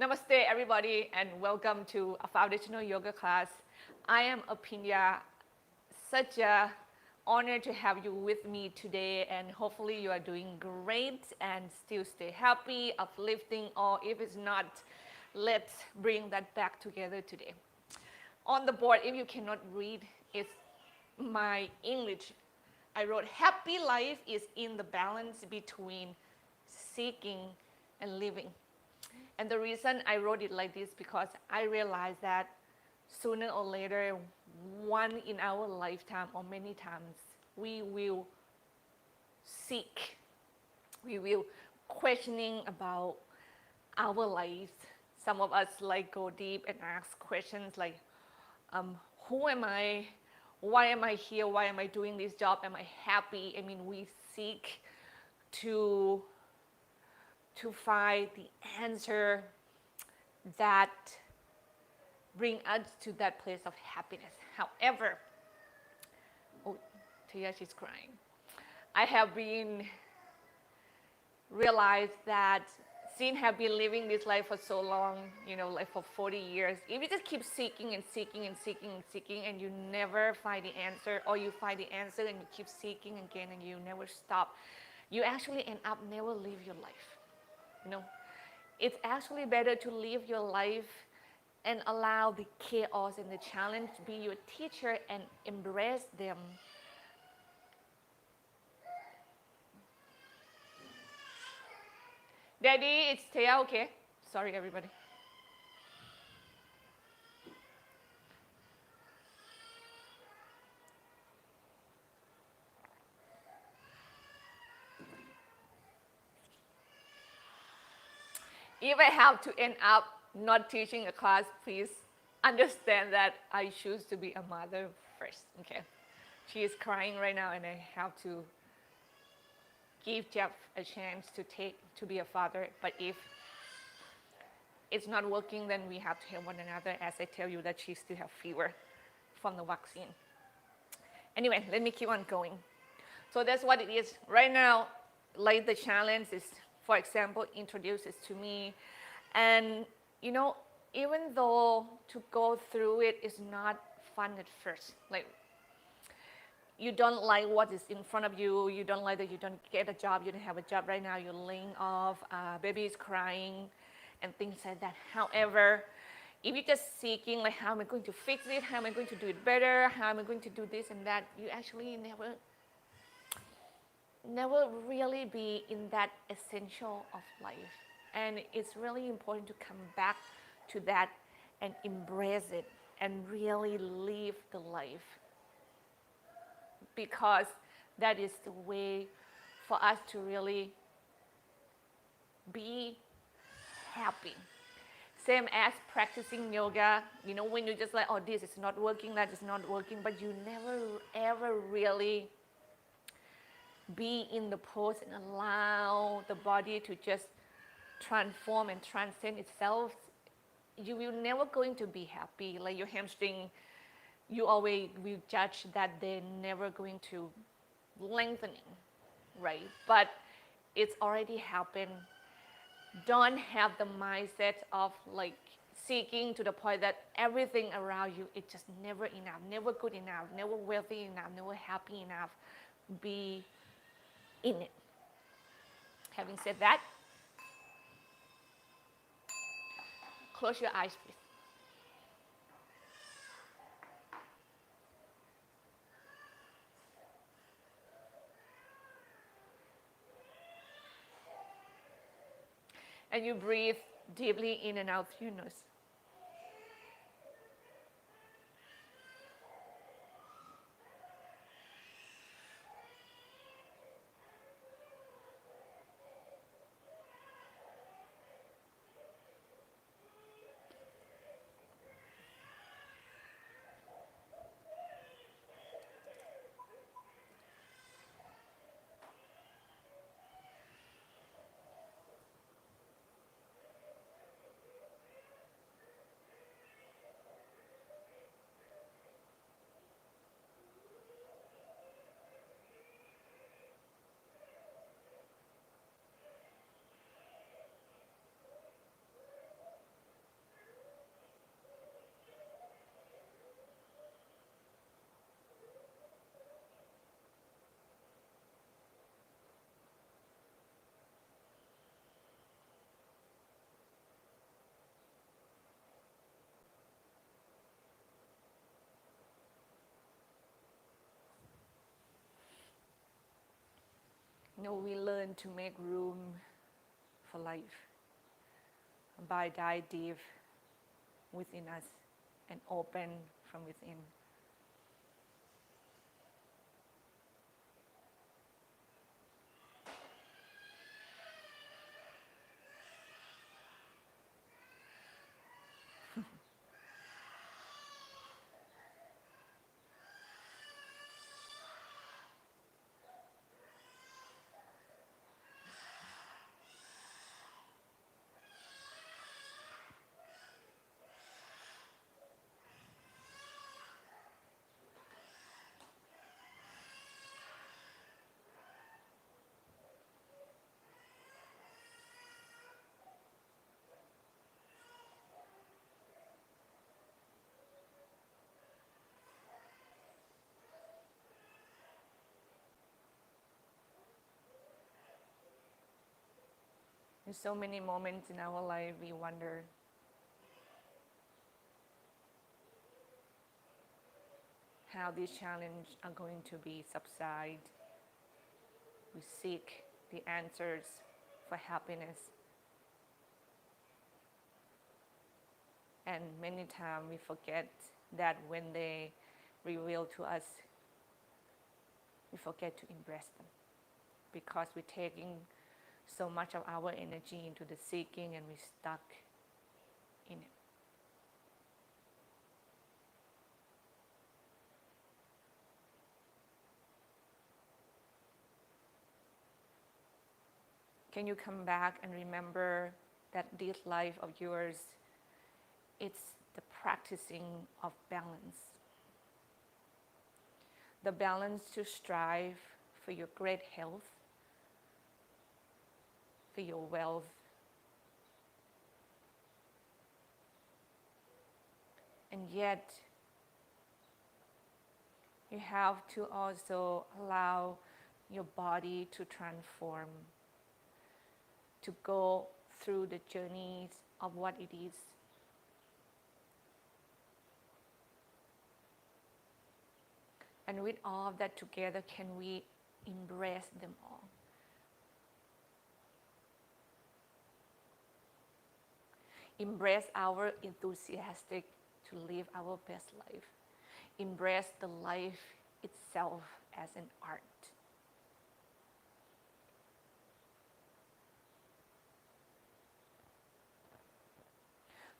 Namaste, everybody, and welcome to a foundational yoga class. I am Aphinya. Such a honor to have you with me today, and hopefully you are doing great and still stay happy, uplifting, or if it's not, let's bring that back together today. On the board, if you cannot read, it's my English. I wrote, happy life is in the balance between seeking and living. And the reason I wrote it like this because I realized that sooner or later, one in our lifetime or many times, we will seek, we will questioning about our lives. Some of us like go deep and ask questions like, who am I? Why am I here? Why am I doing this job? Am I happy? I mean, we seek to find the answer that bring us to that place of happiness. However, Tia, she's crying. I have been realized that since have been living this life for so long, like for 40 years, if you just keep seeking and seeking and seeking and seeking and you never find the answer, or you find the answer and you keep seeking again and you never stop, you actually end up never live your life. It's actually better to live your life and allow the chaos and the challenge to be your teacher and embrace them. Daddy, it's Thea, okay? Sorry, everybody. If I have to end up not teaching a class, please understand that I choose to be a mother first, okay? She is crying right now and I have to give Jeff a chance to be a father. But if it's not working, then we have to help one another, as I tell you that she still has fever from the vaccine. Anyway, let me keep on going. So that's what it is. Right now, like the challenge is, for example, introduces to me. And, even though to go through it is not fun at first, like you don't like what is in front of you, you don't like that you don't get a job, you don't have a job right now, you're laying off, baby is crying, and things like that. However, if you're just seeking, like, how am I going to fix it? How am I going to do it better? How am I going to do this and that? You actually never really be in that essential of life. And it's really important to come back to that and embrace it and really live the life, because that is the way for us to really be happy. Same as practicing yoga, when you just like, oh, this is not working, that is not working, but you never ever really be in the pose and allow the body to just transform and transcend itself, you will never going to be happy. Like your hamstring, you always will judge that they're never going to lengthening, right? But it's already happened. Don't have the mindset of like seeking to the point that everything around you is just never enough, never good enough, never wealthy enough, never happy enough. Be in it. Having said that, close your eyes, please. And you breathe deeply in and out through your nose. We learn to make room for life by dive deep within us and open from within. There's so many moments in our life we wonder how these challenges are going to be subside. We seek the answers for happiness. And many times we forget that when they reveal to us, we forget to embrace them because we're taking so much of our energy into the seeking and we're stuck in it. Can you come back and remember that this life of yours, it's the practicing of balance. The balance to strive for your great health, for your wealth, and yet you have to also allow your body to transform, to go through the journeys of what it is. And with all of that together, can we embrace them all? Embrace our enthusiastic to live our best life. Embrace the life itself as an art.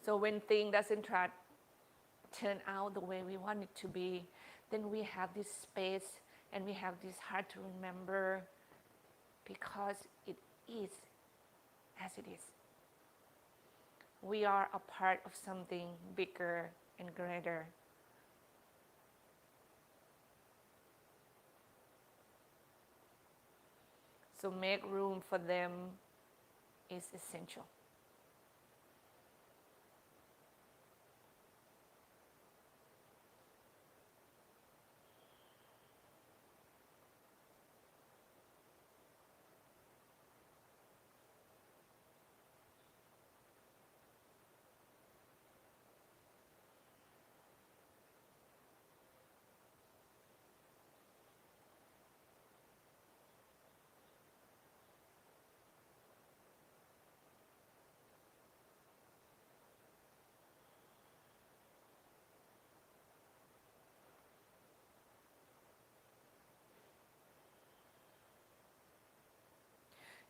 So when things doesn't turn out the way we want it to be, then we have this space and we have this heart to remember because it is as it is. We are a part of something bigger and greater. So make room for them is essential.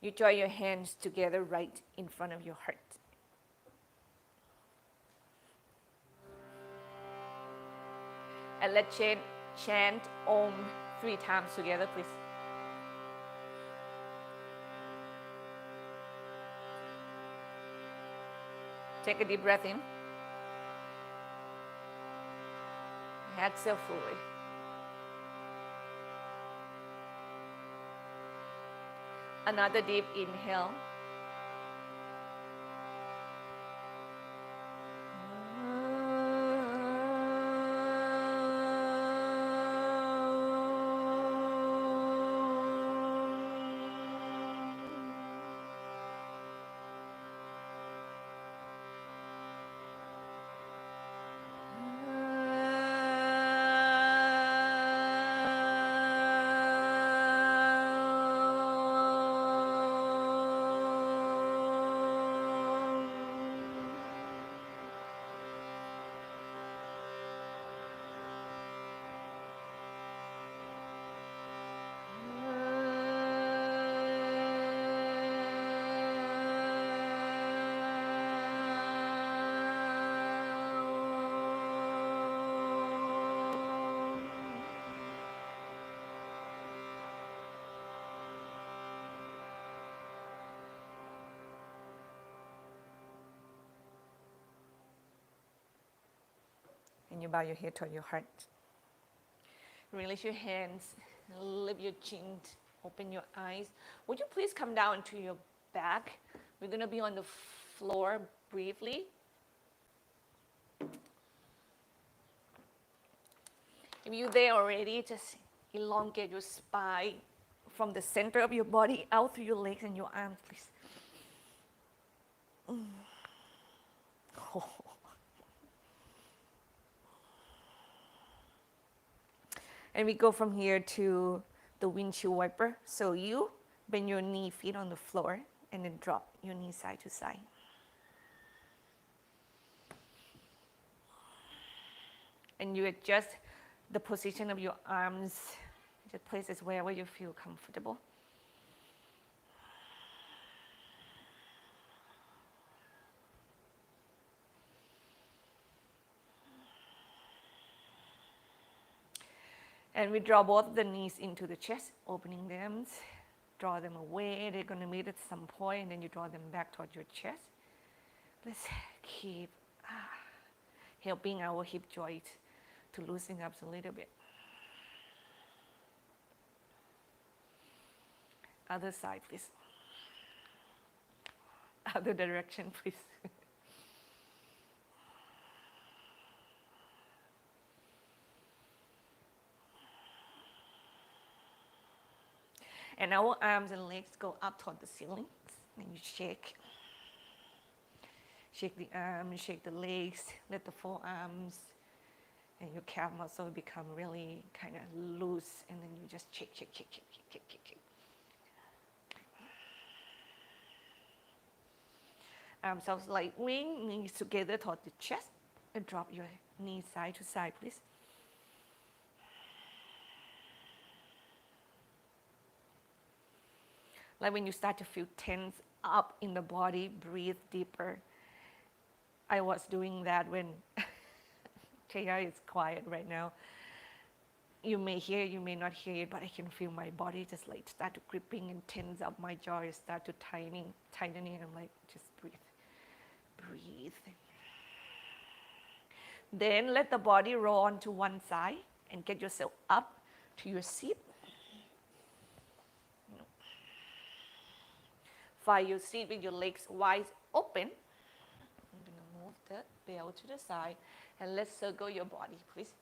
You draw your hands together right in front of your heart. And let's chant Om 3 times together, please. Take a deep breath in. Exhale fully. Another deep inhale. and you bow your head toward your heart. Release your hands, lift your chin, open your eyes. Would you please come down to your back? We're going to be on the floor briefly. If you're there already, just elongate your spine from the center of your body out through your legs and your arms, please. Oh. And we go from here to the windshield wiper. So you bend your knee, feet on the floor, and then drop your knee side to side. And you adjust the position of your arms, just places wherever you feel comfortable. And we draw both the knees into the chest, opening them, draw them away. They're going to meet at some point, and then you draw them back towards your chest. Let's keep helping our hip joint to loosen up a little bit. Other side, please. Other direction, please. And our arms and legs go up toward the ceiling. And you shake. Shake the arms, shake the legs, let the forearms and your calf muscle become really kind of loose. And then you just shake, shake, shake, shake, shake, shake, shake, shake. Arms out like wing, knees together toward the chest. And drop your knees side to side, please. Like when you start to feel tense up in the body, breathe deeper. I was doing that when Taya is quiet right now. You may hear, you may not hear it, but I can feel my body just like start to gripping and tense up. My jaw start to tightening. I'm like, just breathe, breathe. Then let the body roll onto one side and get yourself up to your seat. Find your seat with your legs wide open. I'm going to move the bell to the side and let's circle your body, please.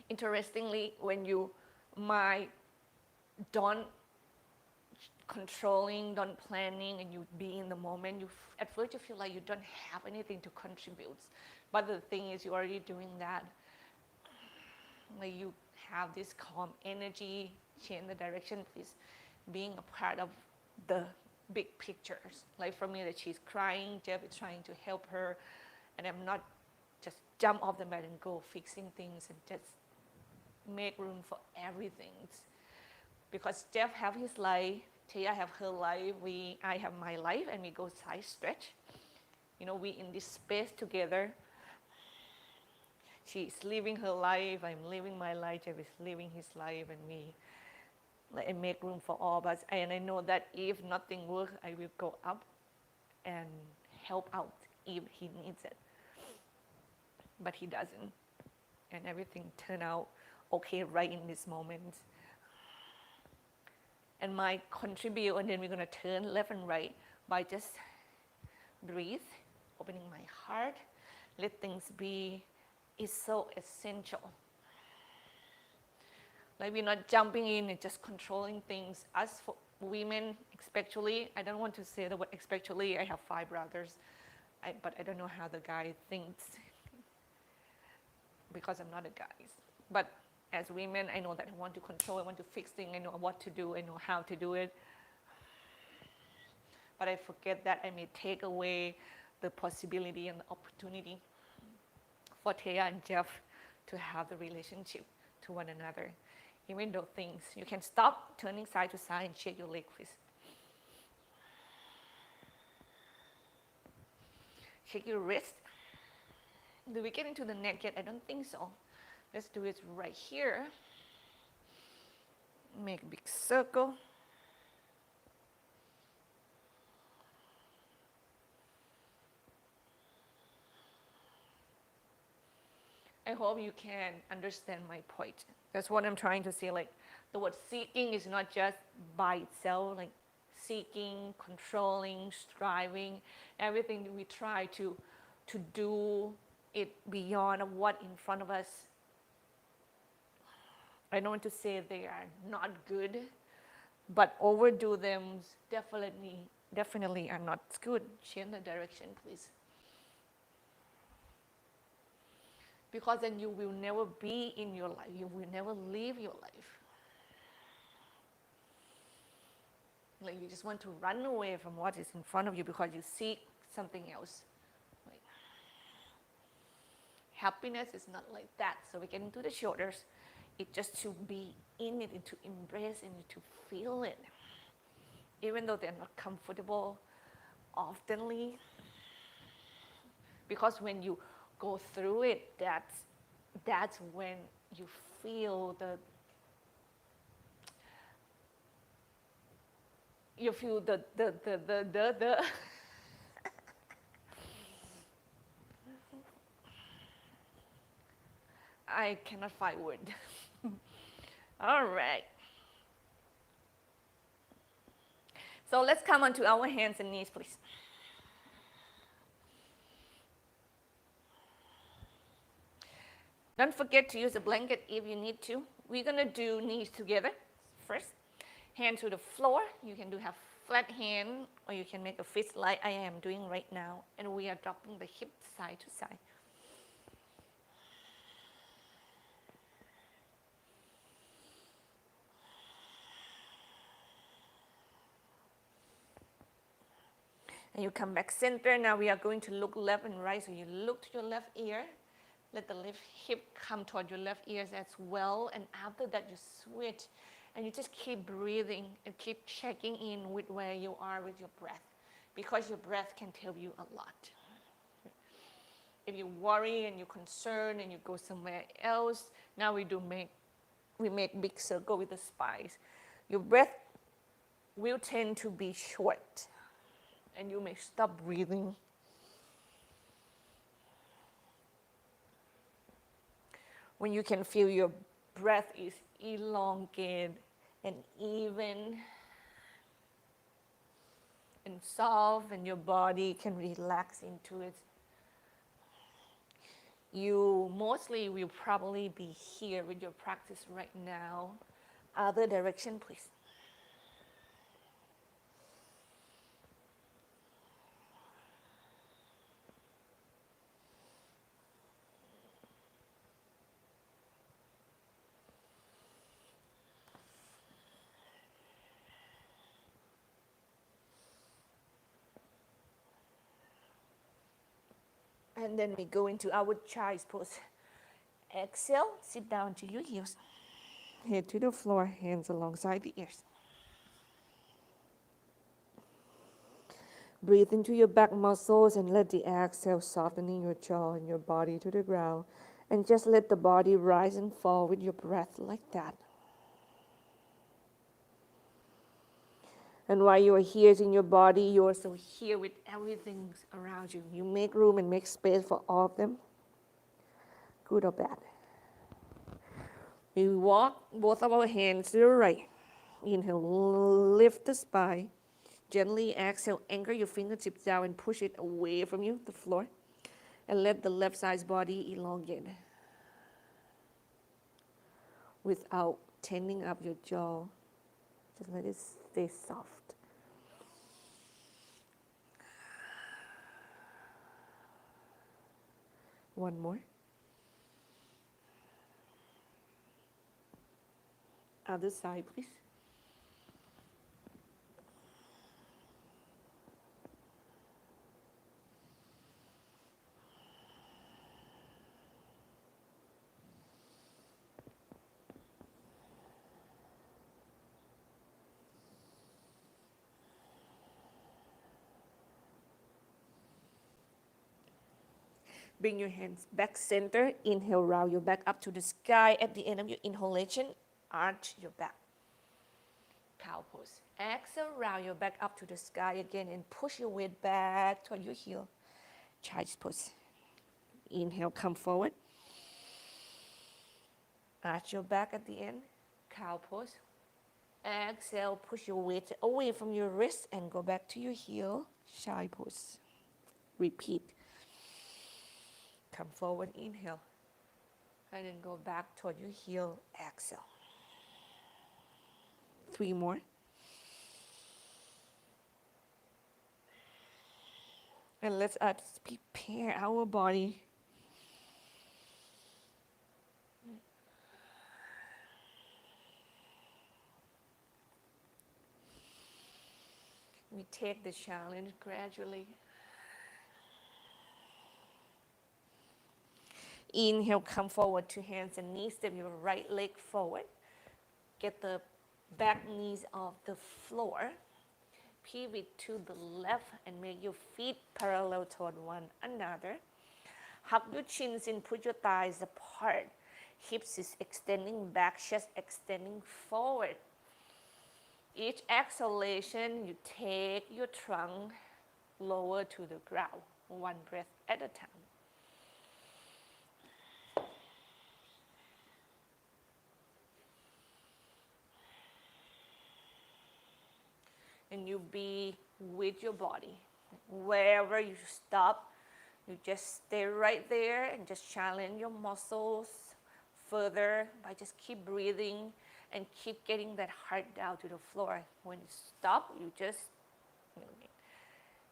Interestingly, when you don't controlling, don't planning, and you be in the moment, at first you feel like you don't have anything to contribute. But the thing is, you're already doing that. Like you have this calm energy, change the direction, please. Being a part of the big pictures. Like for me, that she's crying, Jeff is trying to help her, and I'm not just jump off the mat and go fixing things and just make room for everything. Because Jeff have his life, Taya have her life, I have my life, and we go side stretch. You know, we in this space together. She's living her life, I'm living my life, Jeff is living his life, and we make room for all of us. And I know that if nothing works, I will go up and help out if he needs it. But he doesn't. And everything turned out okay right in this moment. And my contribute, and then we're going to turn left and right by just breathe, opening my heart, let things be, is so essential. Like we're not jumping in and just controlling things. Us for women, especially, I don't want to say the word especially, I have 5 brothers, but I don't know how the guy thinks because I'm not a guy. But as women, I know that I want to control, I want to fix things, I know what to do, I know how to do it. But I forget that I may take away the possibility and the opportunity for Taya and Jeff to have the relationship to one another. Even though things, you can stop turning side to side and shake your leg, please. Shake your wrist. Do we get into the neck yet? I don't think so. Let's do it right here. Make a big circle. I hope you can understand my point. That's what I'm trying to say. Like the word seeking is not just by itself, like seeking, controlling, striving, everything we try to do it beyond what in front of us. I don't want to say they are not good, but overdo them definitely are not good. Change the direction, please. Because then you will never be in your life. You will never live your life. Like you just want to run away from what is in front of you because you seek something else. Like, happiness is not like that. So we get into the shoulders. It's just to be in it and to embrace and to feel it. Even though they're not comfortable oftenly. Because when you go through it, that's when you feel the I cannot find word. All right. So let's come onto our hands and knees, please. Don't forget to use a blanket if you need to. We're going to do knees together first. Hand to the floor. You can do have flat hand or you can make a fist like I am doing right now. And we are dropping the hip side to side. And you come back center. Now we are going to look left and right. So you look to your left ear. Let the left hip come toward your left ears as well. And after that, you switch. And you just keep breathing and keep checking in with where you are with your breath. Because your breath can tell you a lot. If you worry and you're concerned and you go somewhere else, now we make big circle with the spine. Your breath will tend to be short. And you may stop breathing. When you can feel your breath is elongated and even and soft and your body can relax into it. You mostly will probably be here with your practice right now. Other direction, please. And then we go into our child's pose. Exhale, sit down to your heels. Head to the floor, hands alongside the ears. Breathe into your back muscles and let the exhale softening your jaw and your body to the ground. And just let the body rise and fall with your breath like that. And while you are here in your body, you are also here with everything around you. You make room and make space for all of them, good or bad. We walk both of our hands to the right. Inhale, lift the spine. Gently exhale, anchor your fingertips down and push it away from you, the floor. And let the left side's body elongate. Without tending up your jaw, just let it stay soft. One more. Other side, please. Bring your hands back center. Inhale, round your back up to the sky. At the end of your inhalation, arch your back. cow pose. Exhale, round your back up to the sky again and push your weight back toward your heel. Child's pose. Inhale, come forward. Arch your back at the end. Cow pose. Exhale, push your weight away from your wrist and go back to your heel. Child pose. Repeat. Come forward, inhale. And then go back toward your heel. Exhale. 3 more. And let's prepare our body. We take the challenge gradually. Inhale, come forward, 2 hands and knees. Step your right leg forward. Get the back knees off the floor. Pivot to the left and make your feet parallel toward one another. Hug your chins in, put your thighs apart. Hips is extending back, chest extending forward. Each exhalation, you take your trunk lower to the ground, 1 breath at a time. And you be with your body. Wherever you stop, you just stay right there and just challenge your muscles further by just keep breathing and keep getting that heart down to the floor. When you stop, you just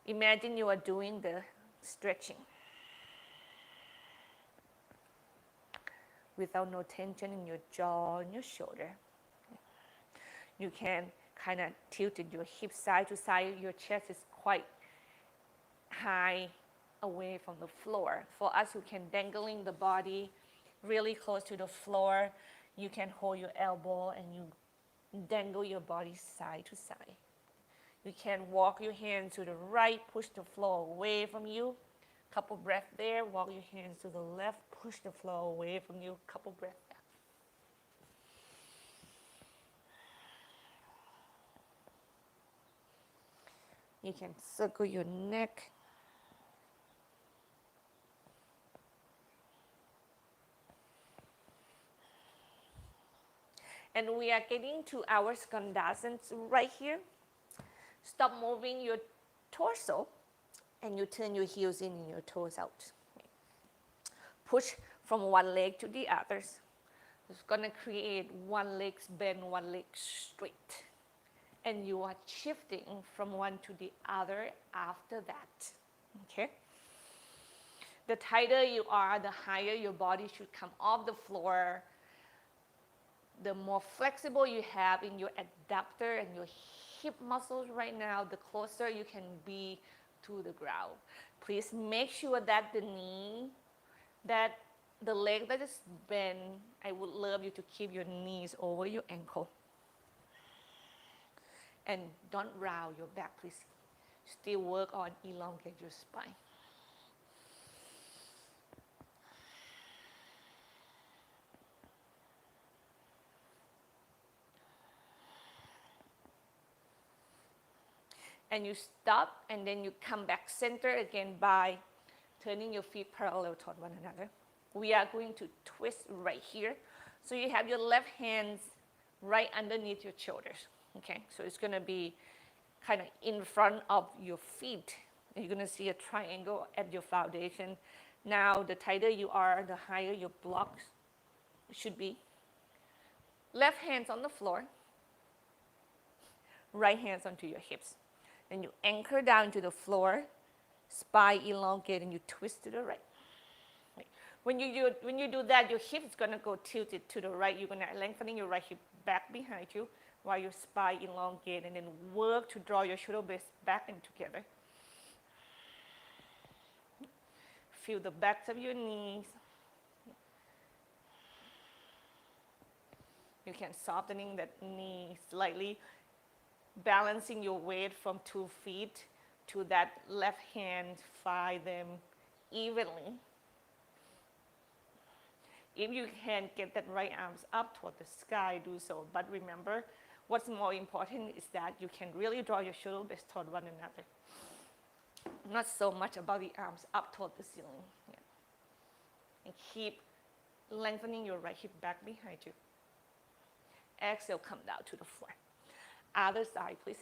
imagine you are doing the stretching without no tension in your jaw and your shoulder. You can kind of tilted your hips side to side. Your chest is quite high away from the floor. For us who can dangling the body really close to the floor, you can hold your elbow and you dangle your body side to side. You can walk your hands to the right, push the floor away from you. Couple breaths there. Walk your hands to the left, push the floor away from you. Couple breaths there. You can circle your neck. And we are getting to our Skandasana right here. Stop moving your torso and you turn your heels in and your toes out. Push from one leg to the others. It's going to create one leg bend, one leg straight. And you are shifting from one to the other after that. Okay? The tighter you are, the higher your body should come off the floor. The more flexible you have in your adductor and your hip muscles right now, the closer you can be to the ground. Please make sure that the knee, that the leg that is bent, I would love you to keep your knees over your ankle. And don't round your back, please. Still work on elongate your spine. And you stop and then you come back center again by turning your feet parallel toward one another. We are going to twist right here. So you have your left hands right underneath your shoulders. Okay, so it's going to be kind of in front of your feet. You're going to see a triangle at your foundation. Now, the tighter you are, the higher your blocks should be. Left hands on the floor. Right hands onto your hips. Then you anchor down to the floor, spine elongate, and you twist to the right. When you do that, your hip is going to go tilted to the right. You're going to lengthen your right hip back behind you while your spine elongate, and then work to draw your shoulder blades back and together. Feel the backs of your knees. You can softening that knee slightly, balancing your weight from 2 feet to that left hand, fly them evenly. If you can get that right arms up toward the sky, do so. But remember, what's more important is that you can really draw your shoulder blades toward one another. Not so much about the arms up toward the ceiling. Yeah. And keep lengthening your right hip back behind you. Exhale, come down to the floor. Other side, please.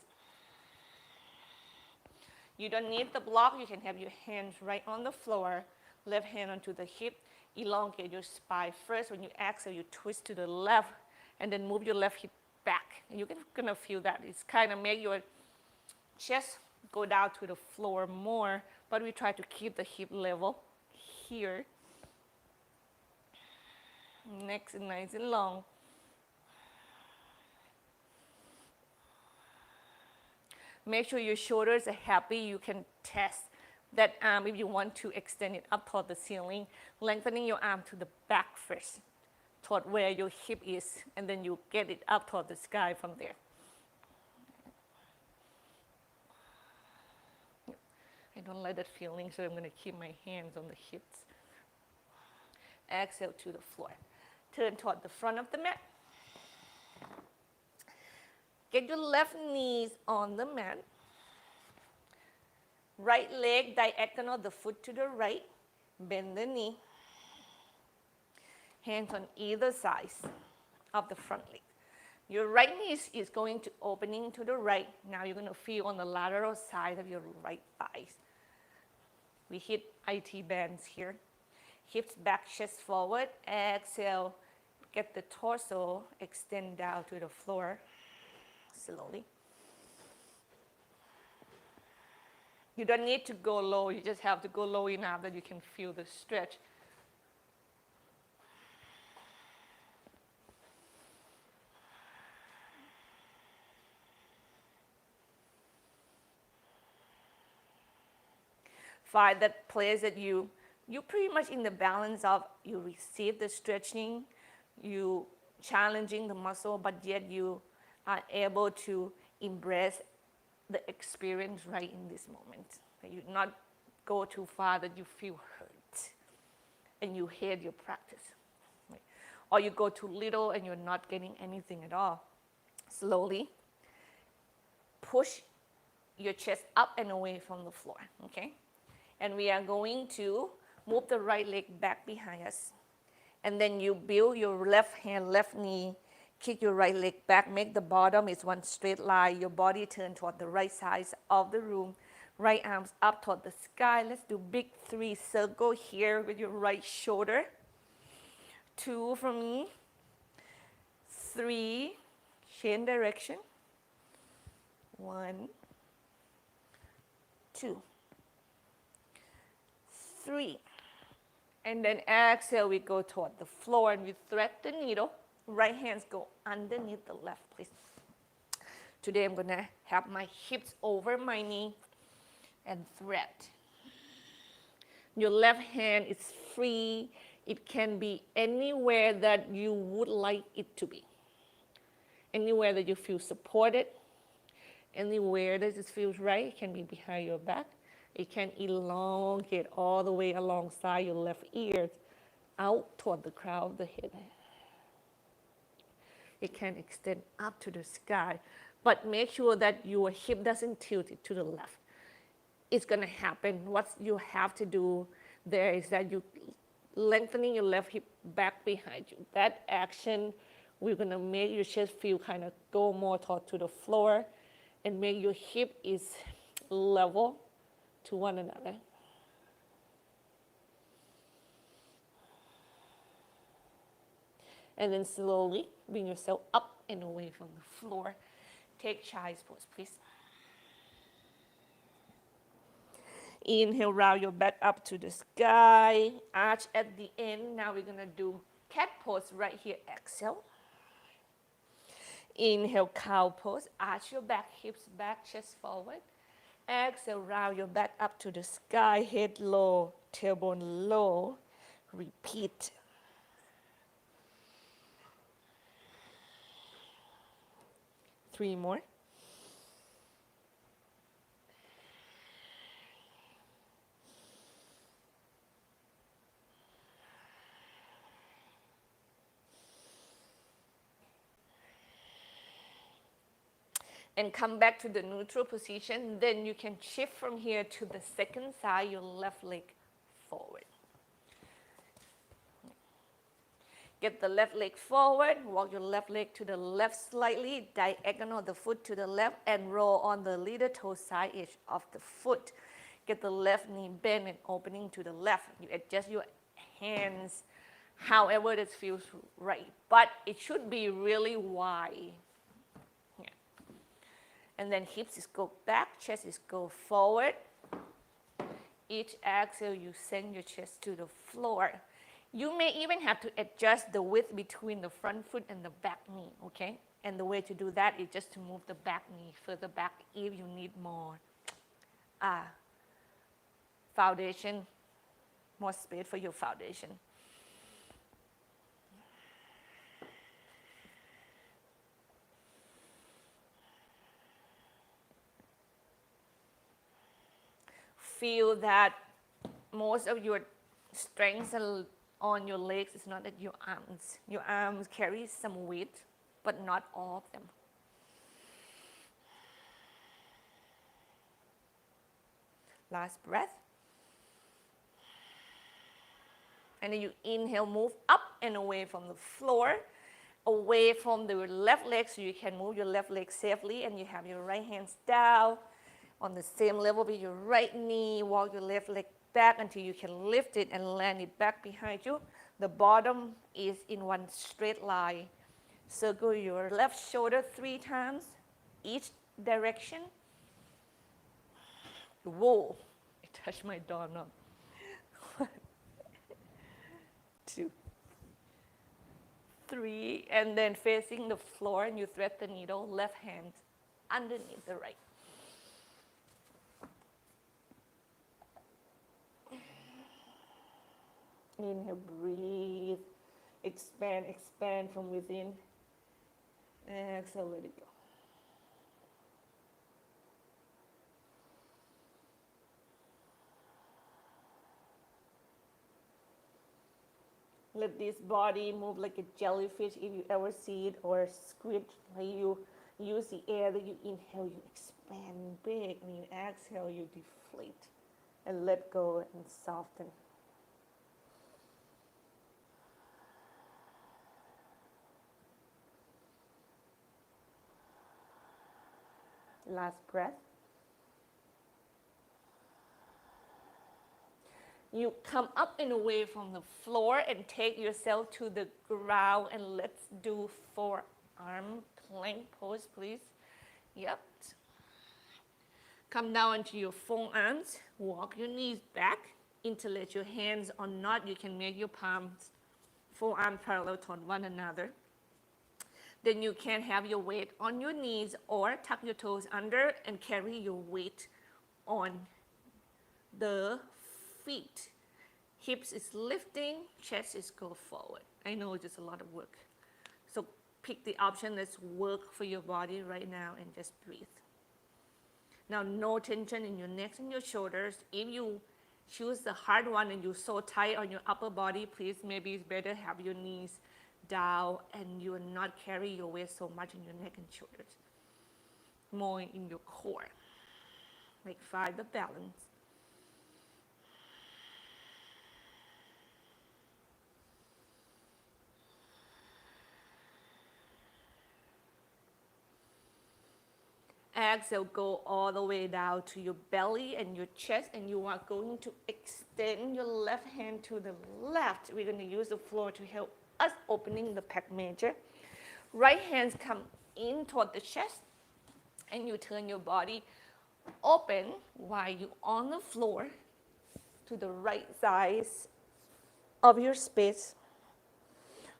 You don't need the block. You can have your hands right on the floor. Left hand onto the hip. Elongate your spine. First, when you exhale, you twist to the left and then move your left hip back. And you're going to feel that. It's kind of make your chest go down to the floor more, but we try to keep the hip level here. Neck is nice and long. Make sure your shoulders are happy. You can test that arm if you want to extend it up toward the ceiling. Lengthening your arm to the back first, toward where your hip is, and then you get it up toward the sky from there. I don't like that feeling, so I'm going to keep my hands on the hips. Exhale to the floor. Turn toward the front of the mat. Get your left knees on the mat. Right leg diagonal, the foot to the right. Bend the knee. Hands on either side of the front leg. Your right knee is going to opening to the right. Now you're going to feel on the lateral side of your right thighs. We hit IT bands here. Hips back, chest forward. Exhale. Get the torso, extend down to the floor. Slowly. You don't need to go low. You just have to go low enough that you can feel the stretch. Find that place that you're pretty much in the balance of you receive the stretching, you challenging the muscle, but yet you are able to embrace the experience right in this moment. That you not go too far that you feel hurt and you hate your practice. Right? Or you go too little and you're not getting anything at all. Slowly push your chest up and away from the floor, okay? And we are going to move the right leg back behind us. And then you build your left hand, left knee, kick your right leg back, make the bottom is one straight line. Your body turn toward the right side of the room. Right arms up toward the sky. Let's do big 3 circle here with your right shoulder. 2 from me. 3, change direction. 1, 2, 3. And then exhale, we go toward the floor and we thread the needle. Right hands go underneath the left, please. Today I'm gonna have my hips over my knee and thread. Your left hand is free. It can be anywhere that you would like it to be. Anywhere that you feel supported. Anywhere that it feels right. It can be behind your back. It can elongate all the way alongside your left ear, out toward the crown of the head. It can extend up to the sky, but make sure that your hip doesn't tilt it to the left. It's going to happen. What you have to do there is that you lengthening your left hip back behind you. That action, we're going to make your chest feel kind of go more toward to the floor and make your hip is level to one another. And then slowly bring yourself up and away from the floor. Take child's pose, please. Inhale, round your back up to the sky. Arch at the end. Now we're going to do cat pose right here. Exhale. Inhale, cow pose. Arch your back, hips back, chest forward. Exhale, round your back up to the sky. Head low, tailbone low. Repeat. Three more. and come back to the neutral position. Then you can shift from here to the second side, your left leg forward. Get the left leg forward, walk your left leg to the left slightly, diagonal the foot to the left, and roll on the little toe side edge of the foot. Get the left knee bent and opening to the left. You adjust your hands however this feels right, but it should be really wide. Yeah. And then hips is go back, chest is go forward. Each exhale, you send your chest to the floor. You may even have to adjust the width between the front foot and the back knee, okay? And the way to do that is just to move the back knee further back if you need more foundation, more space for your foundation. Feel that most of your strength on your legs is not at your arms. Your arms carry some weight, but not all of them. Last breath. And then you inhale, move up and away from the floor, away from the left leg, so you can move your left leg safely, and you have your right hands down on the same level with your right knee. Walk your left leg back until you can lift it and land it back behind you. The bottom is in one straight line. Circle your left shoulder 3 times, each direction. Whoa, I touched my doorknob. 1, 2, 3, and then facing the floor, and you thread the needle, left hand underneath the right. Inhale, breathe, expand, expand from within. Exhale, let it go. Let this body move like a jellyfish if you ever see it, or a squid. Like you use the air that you inhale, you expand big, and you exhale, you deflate and let go and soften. Last breath. You come up and away from the floor and take yourself to the ground, and let's do forearm plank pose, please. Yep. Come down into your forearms. Walk your knees back. Interlace your hands or not. You can make your palms, forearms parallel to one another. Then you can have your weight on your knees or tuck your toes under and carry your weight on the feet. Hips is lifting, chest is go forward. I know it's just a lot of work. So pick the option that's work for your body right now and just breathe. Now, no tension in your neck and your shoulders. If you choose the hard one and you're so tight on your upper body, please, maybe it's better have your knees down and you will not carry your weight so much in your neck and shoulders. More in your core. Like find the balance. Exhale, go all the way down to your belly and your chest, and you are going to extend your left hand to the left. We're going to use the floor to help us opening the pec major. Right hands come in toward the chest, and you turn your body open while you're on the floor to the right side of your space.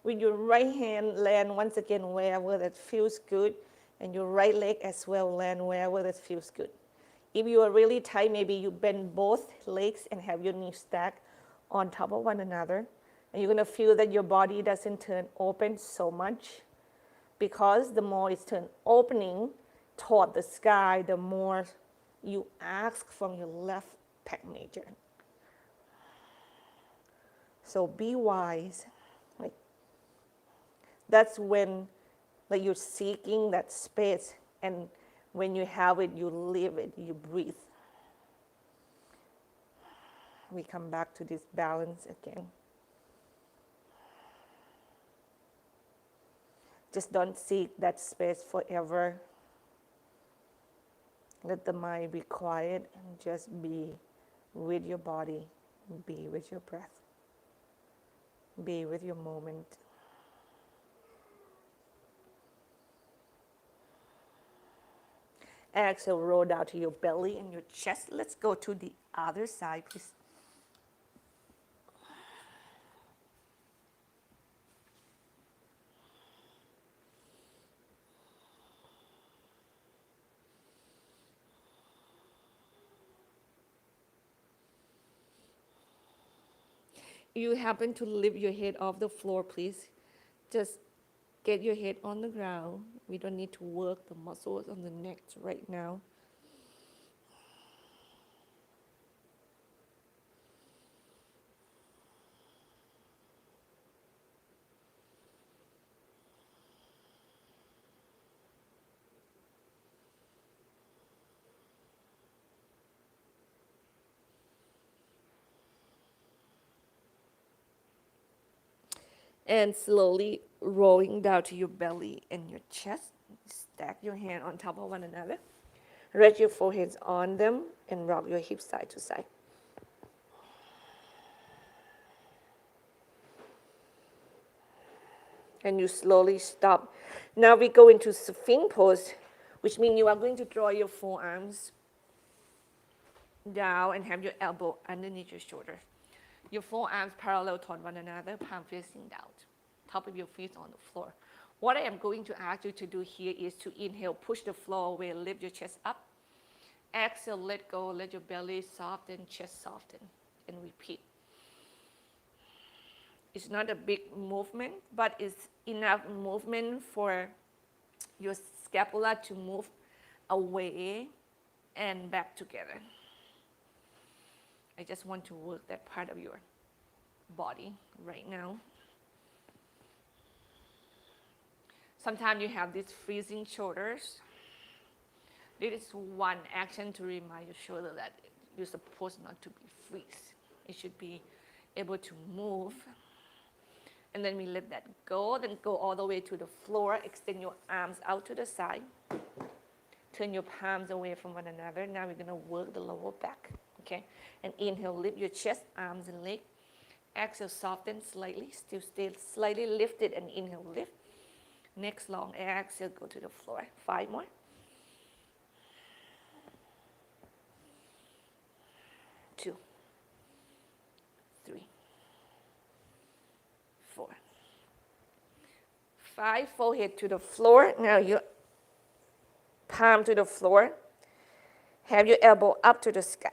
With your right hand land once again wherever that feels good, and your right leg as well land wherever that feels good. If you are really tight, maybe you bend both legs and have your knees stacked on top of one another. And you're going to feel that your body doesn't turn open so much, because the more it's turned opening toward the sky, the more you ask from your left pec major. So be wise. Like, that's when you're seeking that space, and When you have it, you live it, you breathe. We come back to this balance again. Just don't seek that space forever. Let the mind be quiet and just be with your body, be with your breath, be with your moment. Exhale, roll down to your belly and your chest. Let's go to the other side, please. You happen to lift your head off the floor, please. Just get your head on the ground. We don't need to work the muscles on the neck right now. And slowly rolling down to your belly and your chest. Stack your hand on top of one another. Rest your foreheads on them and rock your hips side to side. And you slowly stop. Now we go into Sphinx pose, which means you are going to draw your forearms down and have your elbow underneath your shoulder. Your forearms parallel toward one another, palm facing down. Top of your feet on the floor. What I am going to ask you to do here is to inhale, push the floor away, lift your chest up. Exhale, let go, let your belly soften, chest soften, and repeat. It's not a big movement, but it's enough movement for your scapula to move away and back together. I just want to work that part of your body right now. Sometimes you have these freezing shoulders. This is one action to remind your shoulder that you're supposed not to be freeze. It should be able to move. And then we let that go, then go all the way to the floor. Extend your arms out to the side. Turn your palms away from one another. Now we're going to work the lower back. Okay? And inhale, lift your chest, arms and legs. Exhale, soften slightly. Still stay slightly lifted and inhale, lift. Next long exhale, go to the floor. 5 more. 2, 3, 4, 5. Forehead to the floor. Now your palm to the floor. Have your elbow up to the sky.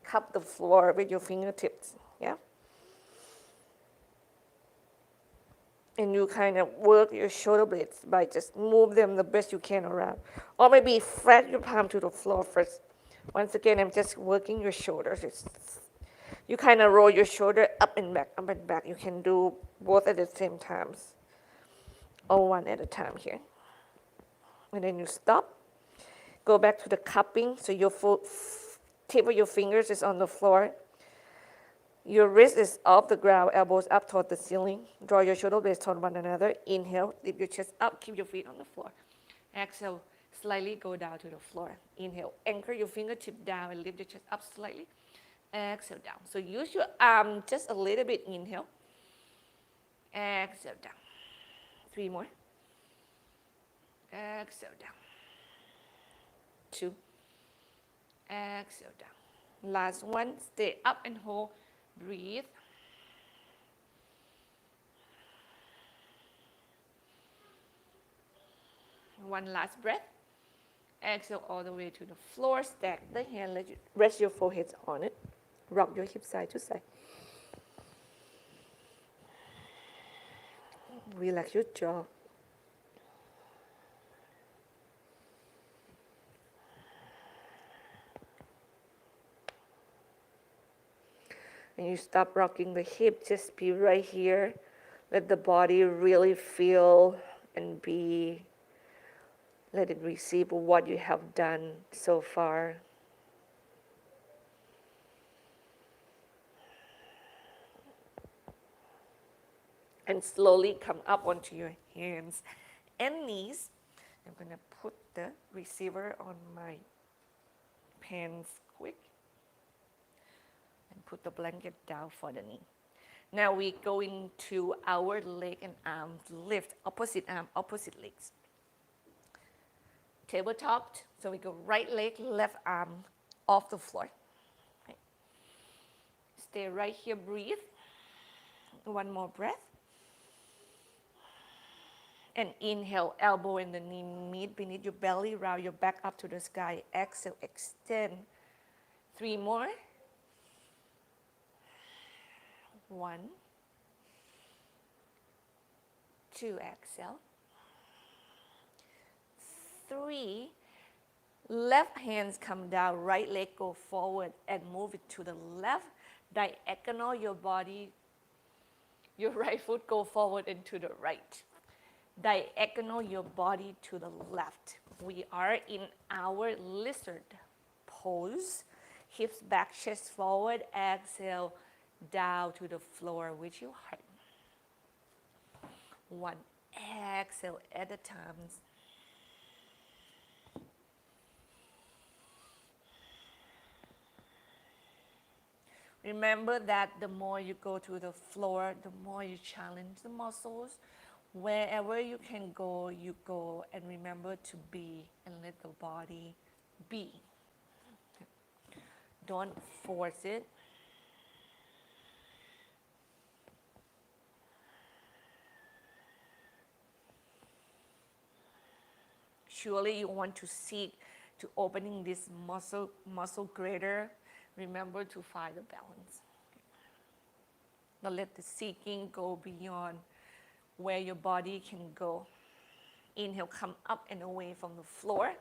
Cup the floor with your fingertips. Yeah. And you kind of work your shoulder blades by just move them the best you can around. Or maybe flat your palm to the floor first. Once again, I'm just working your shoulders. You kind of roll your shoulder up and back, up and back. You can do both at the same times. Or one at a time here. And then you stop. Go back to the cupping. So your tip of your fingers is on the floor. Your wrist is off the ground, elbows up toward the ceiling. Draw your shoulder blades toward one another. Inhale, lift your chest up, keep your feet on the floor. Exhale, slightly go down to the floor. Inhale, anchor your fingertip down and lift your chest up slightly. Exhale, down. So use your arm just a little bit. Inhale. Exhale, down. 3 more. Exhale, down. 2. Exhale, down. Last one, stay up and hold. Breathe. One last breath. Exhale all the way to the floor. Stack the hand. Rest your foreheads on it. Rock your hips side to side. Relax your jaw. And you stop rocking the hip, just be right here. Let the body really feel and be Let it receive what you have done so far. And slowly come up onto your hands and knees. I'm going to put the receiver on my pants quick and put the blanket down for the knee. Now we go into our leg and arm lift, opposite arm, opposite legs. Tabletop, so we go right leg, left arm off the floor. Okay. Stay right here, breathe. One more breath. And inhale, elbow and the knee meet beneath your belly, round your back up to the sky. Exhale, extend. 3 more. 1, 2, exhale. 3, left hands come down, right leg go forward and move it to the left. Diagonal your body, your right foot go forward and to the right. Diagonal your body to the left. We are in our lizard pose. Hips back, chest forward. Exhale, down to the floor with your heart. 1 exhale at a time. Remember that the more you go to the floor, the more you challenge the muscles. Wherever you can go, you go. And remember to be and let the body be. Don't force it. Surely you want to seek to opening this muscle greater. Remember to find the balance. Now let the seeking go beyond where your body can go. Inhale, come up and away from the floor.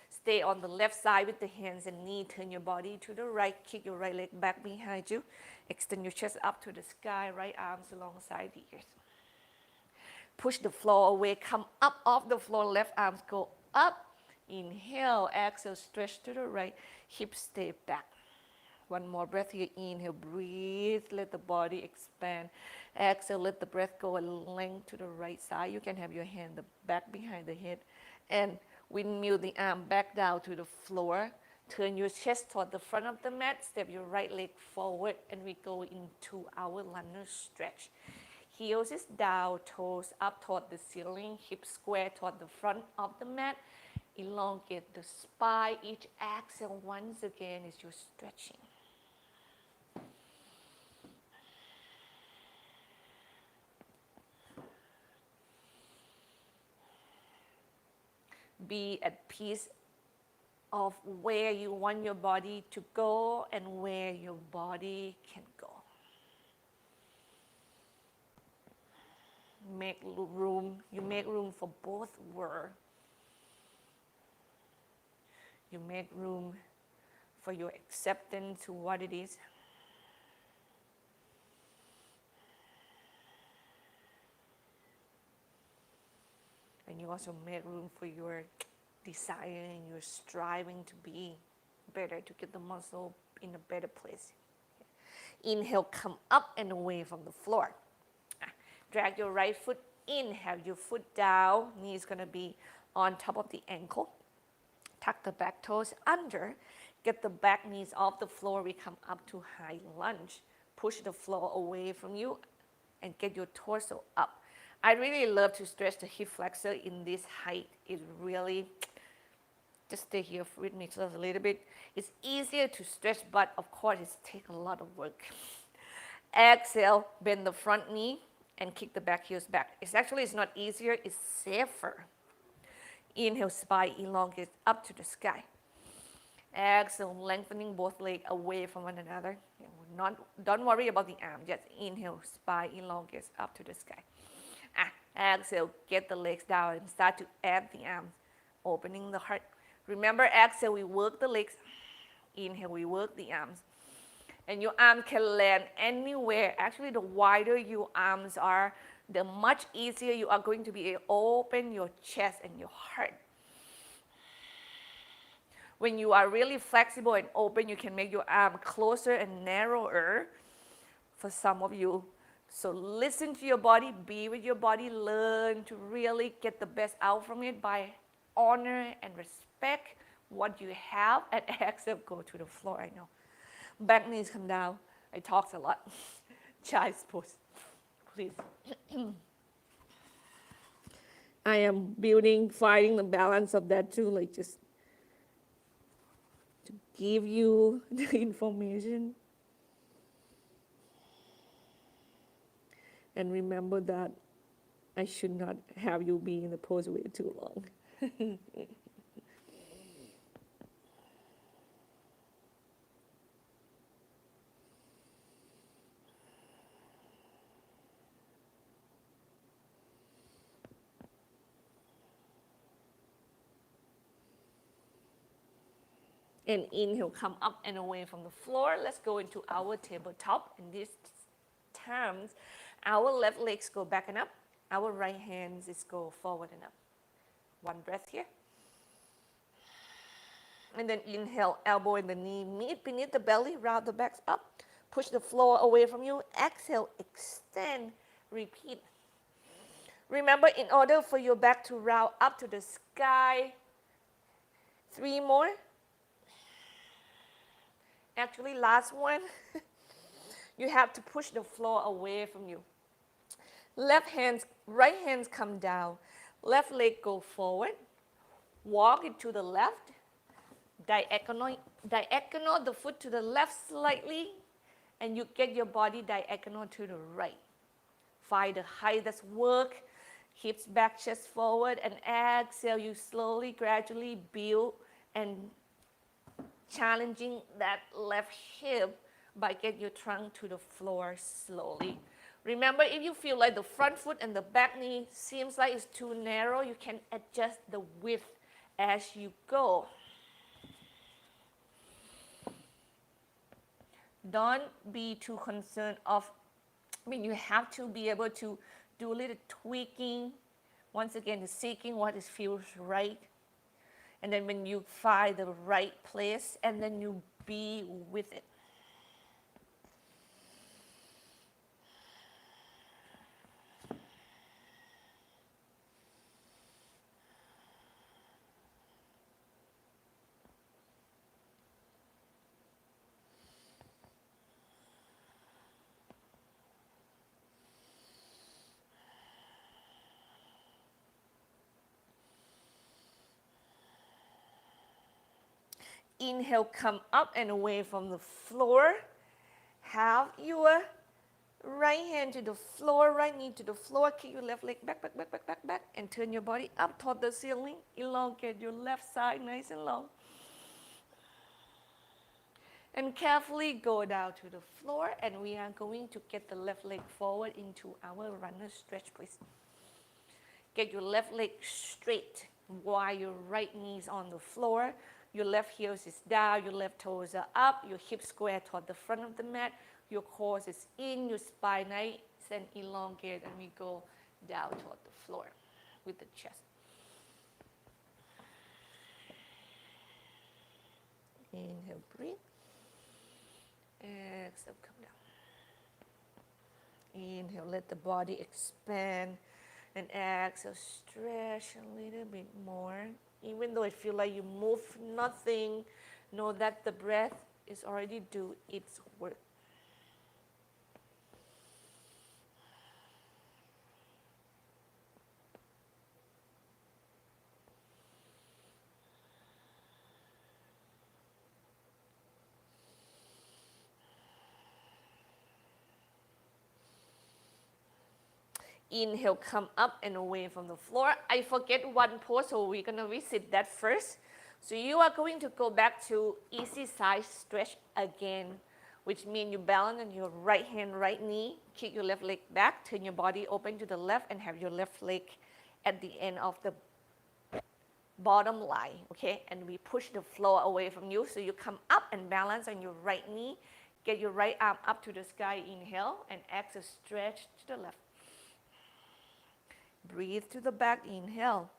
Stay on the left side with the hands and knee. Turn your body to the right. Kick your right leg back behind you. Extend your chest up to the sky. Right arms alongside the ears. Push the floor away. Come up off the floor. Left arms go up. Inhale. Exhale. Stretch to the right. Hips stay back. One more breath here. Inhale. Breathe. Let the body expand. Exhale. Let the breath go a length to the right side. You can have your hand back behind the head. And windmill the arm back down to the floor. Turn your chest toward the front of the mat. Step your right leg forward. And we go into our lunge stretch. Heels is down, toes up toward the ceiling, hips square toward the front of the mat. Elongate the spine. Each exhale once again is your stretching. Be at peace of where you want your body to go and where your body can go. Make room. You make room for both worlds. You make room for your acceptance to what it is. And you also make room for your desire and your striving to be better, to get the muscle in a better place. Inhale, come up and away from the floor. Drag your right foot in, have your foot down. Knee is going to be on top of the ankle. Tuck the back toes under. Get the back knees off the floor. We come up to high lunge. Push the floor away from you and get your torso up. I really love to stretch the hip flexor in this height. It really, just stay here with me just a little bit. It's easier to stretch, but of course it takes a lot of work. Exhale, bend the front knee and kick the back heels back. It's not easier, it's safer. Inhale, spine elongate up to the sky. Exhale, lengthening both legs away from one another. Don't worry about the arm, just inhale, spine elongates up to the sky. Exhale, get the legs down and start to add the arms, opening the heart. Remember, exhale, we work the legs. Inhale, we work the arms. And your arm can land anywhere. Actually, the wider your arms are, the much easier you are going to be able to open your chest and your heart. When you are really flexible and open, you can make your arm closer and narrower for some of you. So listen to your body, be with your body, learn to really get the best out from it by honor and respect what you have, and accept go to the floor. I know. Back knees come down. I talked a lot. Child's pose, please. I am finding the balance of that too, like just to give you the information. And remember that I should not have you be in the pose way too long. And inhale, come up and away from the floor. Let's go into our tabletop. In these terms, our left legs go back and up. Our right hands is go forward and up. One breath here. And then inhale, elbow and the knee meet beneath the belly, round the back up. Push the floor away from you. Exhale, extend, repeat. Remember, in order for your back to round up to the sky, 3 more. Actually, last one. You have to push the floor away from you. Right hands come down. Left leg go forward. Walk it to the left. Diagonal the foot to the left slightly. And you get your body diagonal to the right. Find the height that's work. Hips back, chest forward. And exhale, you slowly, gradually build and challenging that left hip by get your trunk to the floor slowly. Remember, if you feel like the front foot and the back knee seems like it's too narrow, you can adjust the width as you go. Don't be too concerned you have to be able to do a little tweaking. Once again, seeking what feels right. And then when you find the right place, and then you be with it. Inhale, come up and away from the floor. Have your right hand to the floor, right knee to the floor. Kick your left leg back, back, back, back, back, back. And turn your body up toward the ceiling. Elongate your left side nice and long. And carefully go down to the floor. And we are going to get the left leg forward into our runner stretch, please. Get your left leg straight while your right knee is on the floor. Your left heel is down, your left toes are up, your hips square toward the front of the mat, your core is in, your spine nice and elongate, and we go down toward the floor with the chest. Inhale, breathe. Exhale, come down. Inhale, let the body expand. And exhale, stretch a little bit more. Even though it feels like you move nothing, know that the breath is already do its work. Inhale, come up and away from the floor. I forget one pose, so we're going to visit that first. So you are going to go back to easy side stretch again, which means you balance on your right hand, right knee, kick your left leg back, turn your body open to the left, and have your left leg at the end of the bottom line, okay? And we push the floor away from you, so you come up and balance on your right knee. Get your right arm up to the sky, inhale, and exhale, stretch to the left. Breathe to the back, inhale.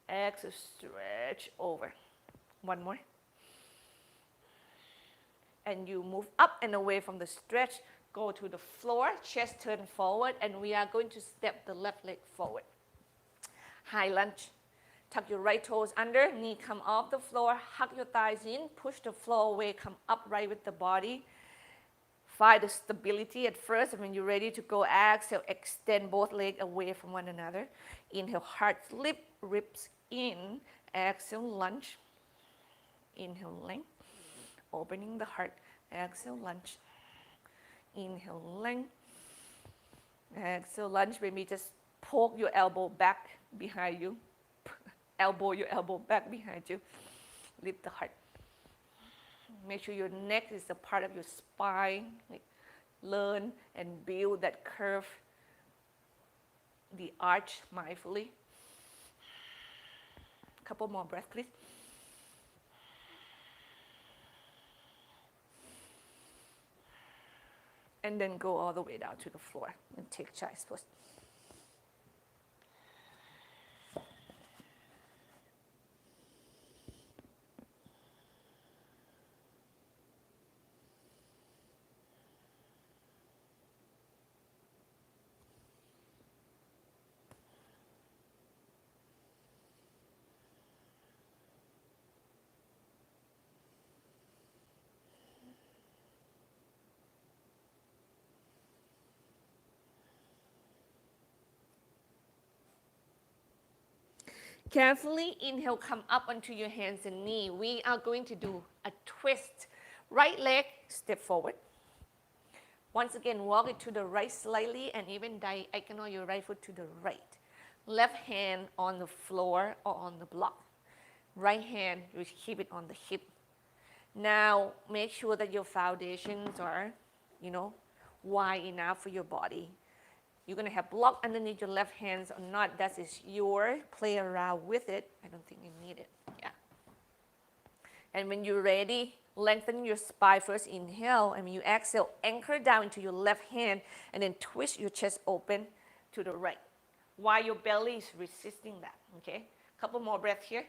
Exhale, stretch over. One more. and you move up and away from the stretch. Go to the floor, chest turn forward, and we are going to step the left leg forward. High lunge. Tuck your right toes under, knee come off the floor, hug your thighs in, push the floor away, come upright with the body. Find the stability at first, and when you're ready to go, exhale, extend both legs away from one another. Inhale, heart lift, ribs in. Exhale, lunge. Inhale, length. Opening the heart. Exhale, lunge. Inhale, length. Exhale, lunge. Maybe just poke your elbow back behind you. Elbow your elbow back behind you. Lift the heart. Make sure your neck is a part of your spine. Like, learn and build that curve, the arch mindfully. A couple more breaths, please. And then go all the way down to the floor and take child's pose. Carefully inhale, come up onto your hands and knee. We are going to do a twist. Right leg, step forward. Once again, walk it to the right slightly and even diagonal your right foot to the right. Left hand on the floor or on the block. Right hand, you keep it on the hip. Now, make sure that your foundations are, wide enough for your body. You're going to have block underneath your left hands or not. That is your play around with it. I don't think you need it. Yeah. And when you're ready, lengthen your spine first. Inhale. And when you exhale, anchor down into your left hand and then twist your chest open to the right while your belly is resisting that. Okay? Couple more breaths here.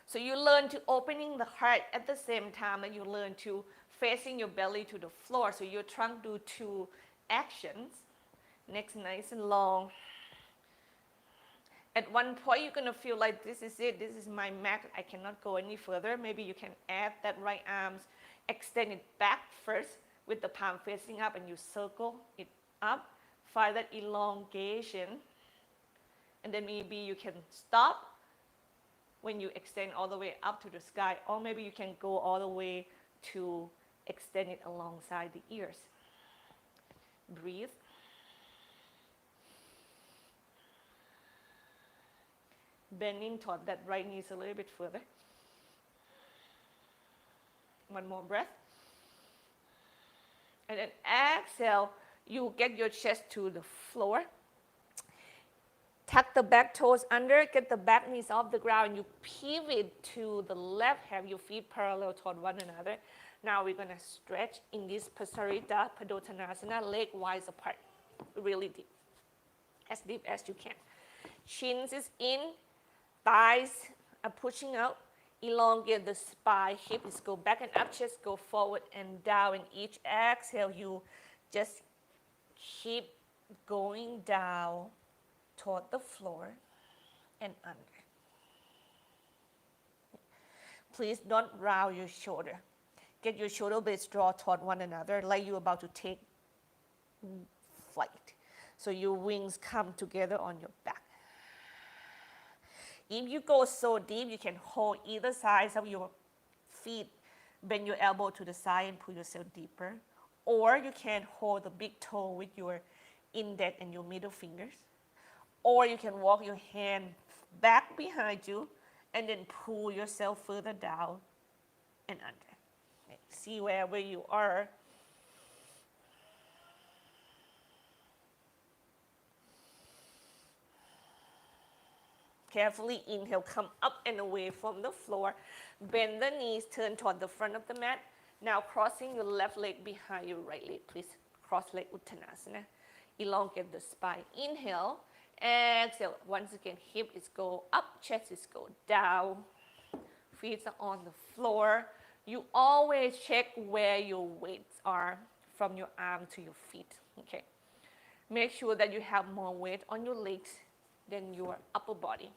So you learn to opening the heart at the same time and you learn to facing your belly to the floor. So you're trying to do two actions. Neck nice and long. At one point, you're going to feel like this is it. This is my max. I cannot go any further. Maybe you can add that right arms. Extend it back first with the palm facing up and you circle it up. Find that elongation. And then maybe you can stop when you extend all the way up to the sky, or maybe you can go all the way to extend it alongside the ears. Breathe. Bending toward that right knee a little bit further. One more breath. And then exhale, you get your chest to the floor. Tuck the back toes under, get the back knees off the ground. You pivot to the left, have your feet parallel toward one another. Now we're going to stretch in this Pasarita Padottanasana, leg wide apart, really deep as you can. Chins is in, thighs are pushing out, elongate the spine, hips go back and up, chest go forward and down. And each exhale, you just keep going down toward the floor and under. Please don't round your shoulder. Get your shoulder blades draw toward one another like you're about to take flight. So your wings come together on your back. If you go so deep, you can hold either side of your feet, bend your elbow to the side and pull yourself deeper. Or you can hold the big toe with your index and your middle fingers. Or you can walk your hand back behind you and then pull yourself further down and under. Okay. See wherever you are. Carefully inhale, come up and away from the floor. Bend the knees, turn toward the front of the mat. Now crossing your left leg behind your right leg. Please cross leg Uttanasana. Elongate the spine. Inhale. Exhale. Once again, hip is go up, chest is go down. Feet are on the floor. You always check where your weights are from your arm to your feet. Okay. Make sure that you have more weight on your legs than your upper body.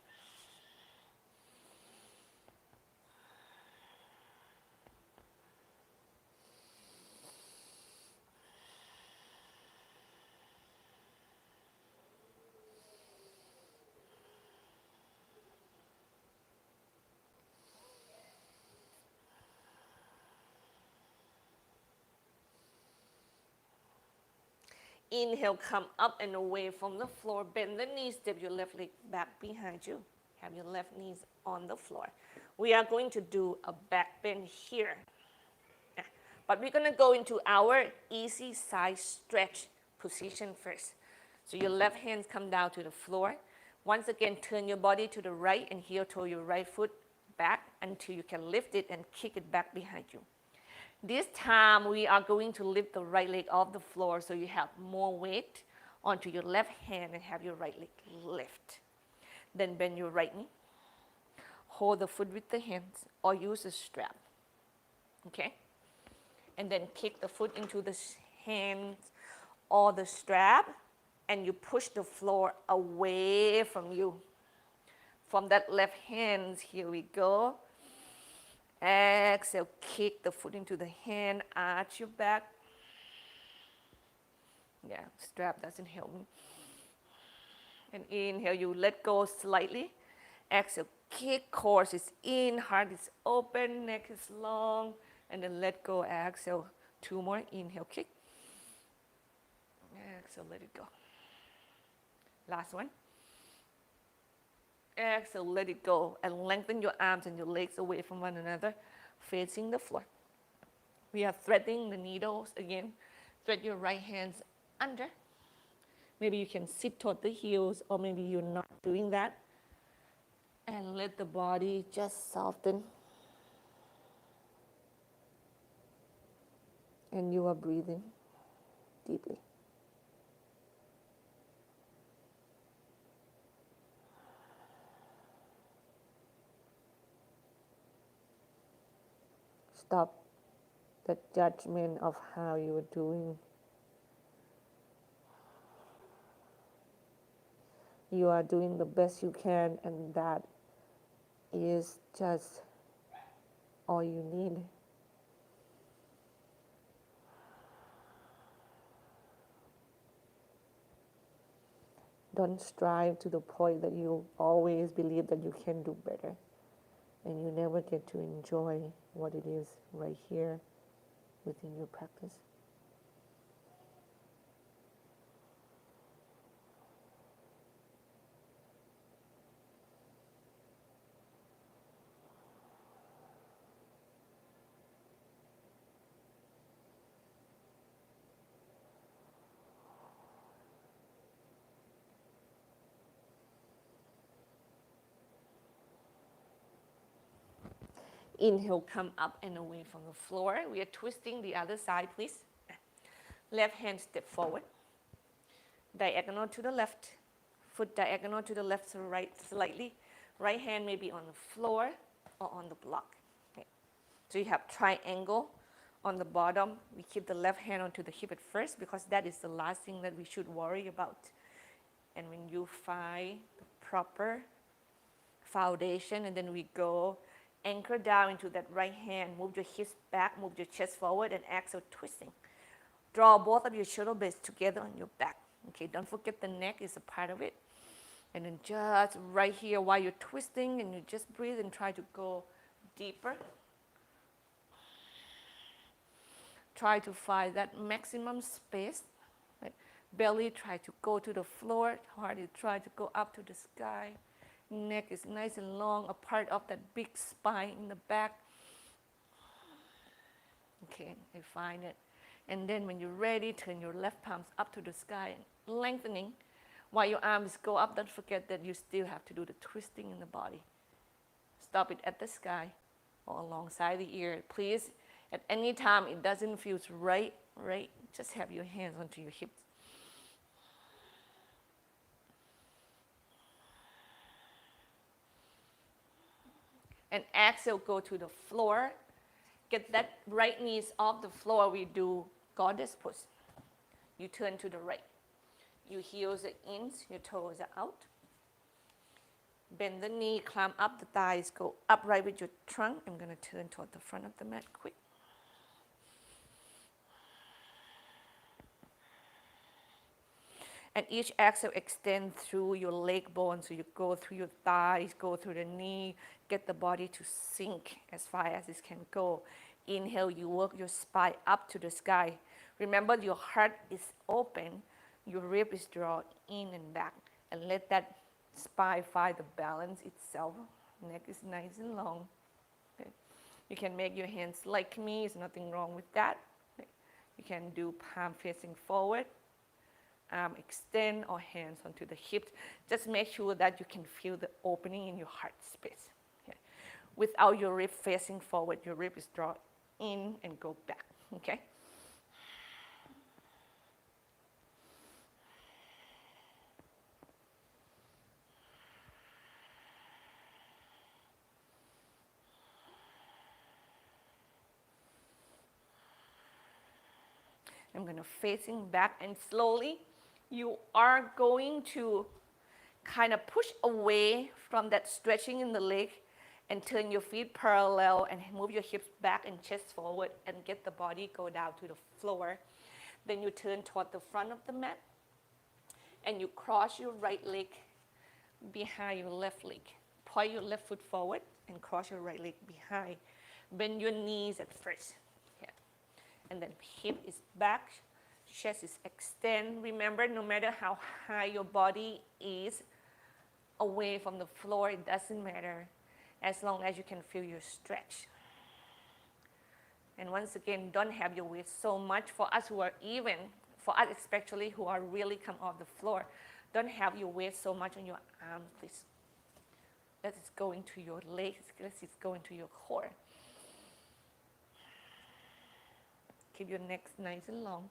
Inhale, come up and away from the floor. Bend the knees, step your left leg back behind you. Have your left knees on the floor. We are going to do a back bend here. But we're going to go into our easy side stretch position first. So your left hands come down to the floor. Once again, turn your body to the right and heel toe your right foot back until you can lift it and kick it back behind you. This time, we are going to lift the right leg off the floor so you have more weight onto your left hand and have your right leg lift. Then bend your right knee. Hold the foot with the hands or use a strap. Okay? And then kick the foot into the hands or the strap, and you push the floor away from you. From that left hand, here we go. Exhale, kick the foot into the hand, arch your back. Yeah, strap doesn't help me. And inhale, you let go slightly. Exhale, kick, core is in, heart is open, neck is long. And then let go, exhale, 2 more, inhale, kick. Exhale, let it go. Last one. Exhale, let it go, and lengthen your arms and your legs away from one another, facing the floor. We are threading the needles again. Thread your right hands under. Maybe you can sit toward the heels, or maybe you're not doing that. And let the body just soften. And you are breathing deeply. Stop the judgment of how you are doing. You are doing the best you can, and that is just all you need. Don't strive to the point that you always believe that you can do better, and you never get to enjoy what it is right here within your practice. Inhale, come up and away from the floor. We are twisting the other side, please. Left hand step forward. Diagonal to the left. Foot diagonal to the left to right slightly. Right hand may be on the floor or on the block. Okay. So you have triangle on the bottom. We keep the left hand onto the hip at first because that is the last thing that we should worry about. And when you find the proper foundation, and then we go anchor down into that right hand, move your hips back, move your chest forward, and exhale, twisting. Draw both of your shoulder blades together on your back. Okay, don't forget the neck is a part of it. And then just right here while you're twisting, and you just breathe and try to go deeper. Try to find that maximum space. Right? Belly try to go to the floor, heart is try to go up to the sky. Neck is nice and long, a part of that big spine in the back. Okay, I find it. And then when you're ready, turn your left palms up to the sky and lengthening. While your arms go up, don't forget that you still have to do the twisting in the body. Stop it at the sky or alongside the ear. Please, at any time it doesn't feel right, just have your hands onto your hips. And exhale, go to the floor. Get that right knees off the floor. We do goddess pose. You turn to the right. Your heels are in, your toes are out. Bend the knee, climb up the thighs, go upright with your trunk. I'm going to turn toward the front of the mat quick. And each exhale, extend through your leg bones. So you go through your thighs, go through the knee, get the body to sink as far as it can go. Inhale, you work your spine up to the sky. Remember, your heart is open, your rib is drawn in and back. And let that spine find the balance itself. Neck is nice and long. Okay. You can make your hands like me, there's nothing wrong with that. Okay. You can do palm facing forward. Arm extend or hands onto the hips. Just make sure that you can feel the opening in your heart space. Okay. Without your rib facing forward, your rib is drawn in and go back. Okay. I'm going to facing back, and slowly you are going to kind of push away from that stretching in the leg and turn your feet parallel and move your hips back and chest forward and get the body go down to the floor. Then you turn toward the front of the mat and you cross your right leg behind your left leg. Point your left foot forward and cross your right leg behind. Bend your knees at first. And then hip is back, chest is extend. Remember, no matter how high your body is away from the floor, it doesn't matter as long as you can feel your stretch. And once again, don't have your weight so much. For us who are even, for us especially who are really come off the floor, don't have your weight so much on your arm, please. Let it go into your legs, let it go into your core. Keep your neck nice and long.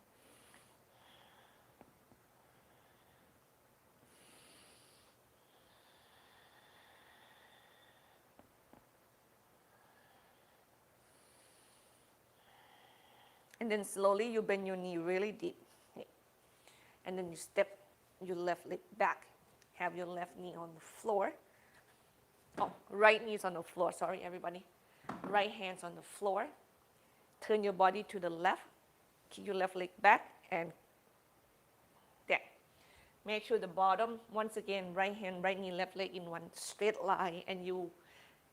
And then slowly you bend your knee really deep. And then you step your left leg back. Have your left knee on the floor. Oh, right knee is on the floor, sorry everybody. Right hand's on the floor. Turn your body to the left, keep your left leg back, and there. Make sure the bottom, once again, right hand, right knee, left leg in one straight line, and you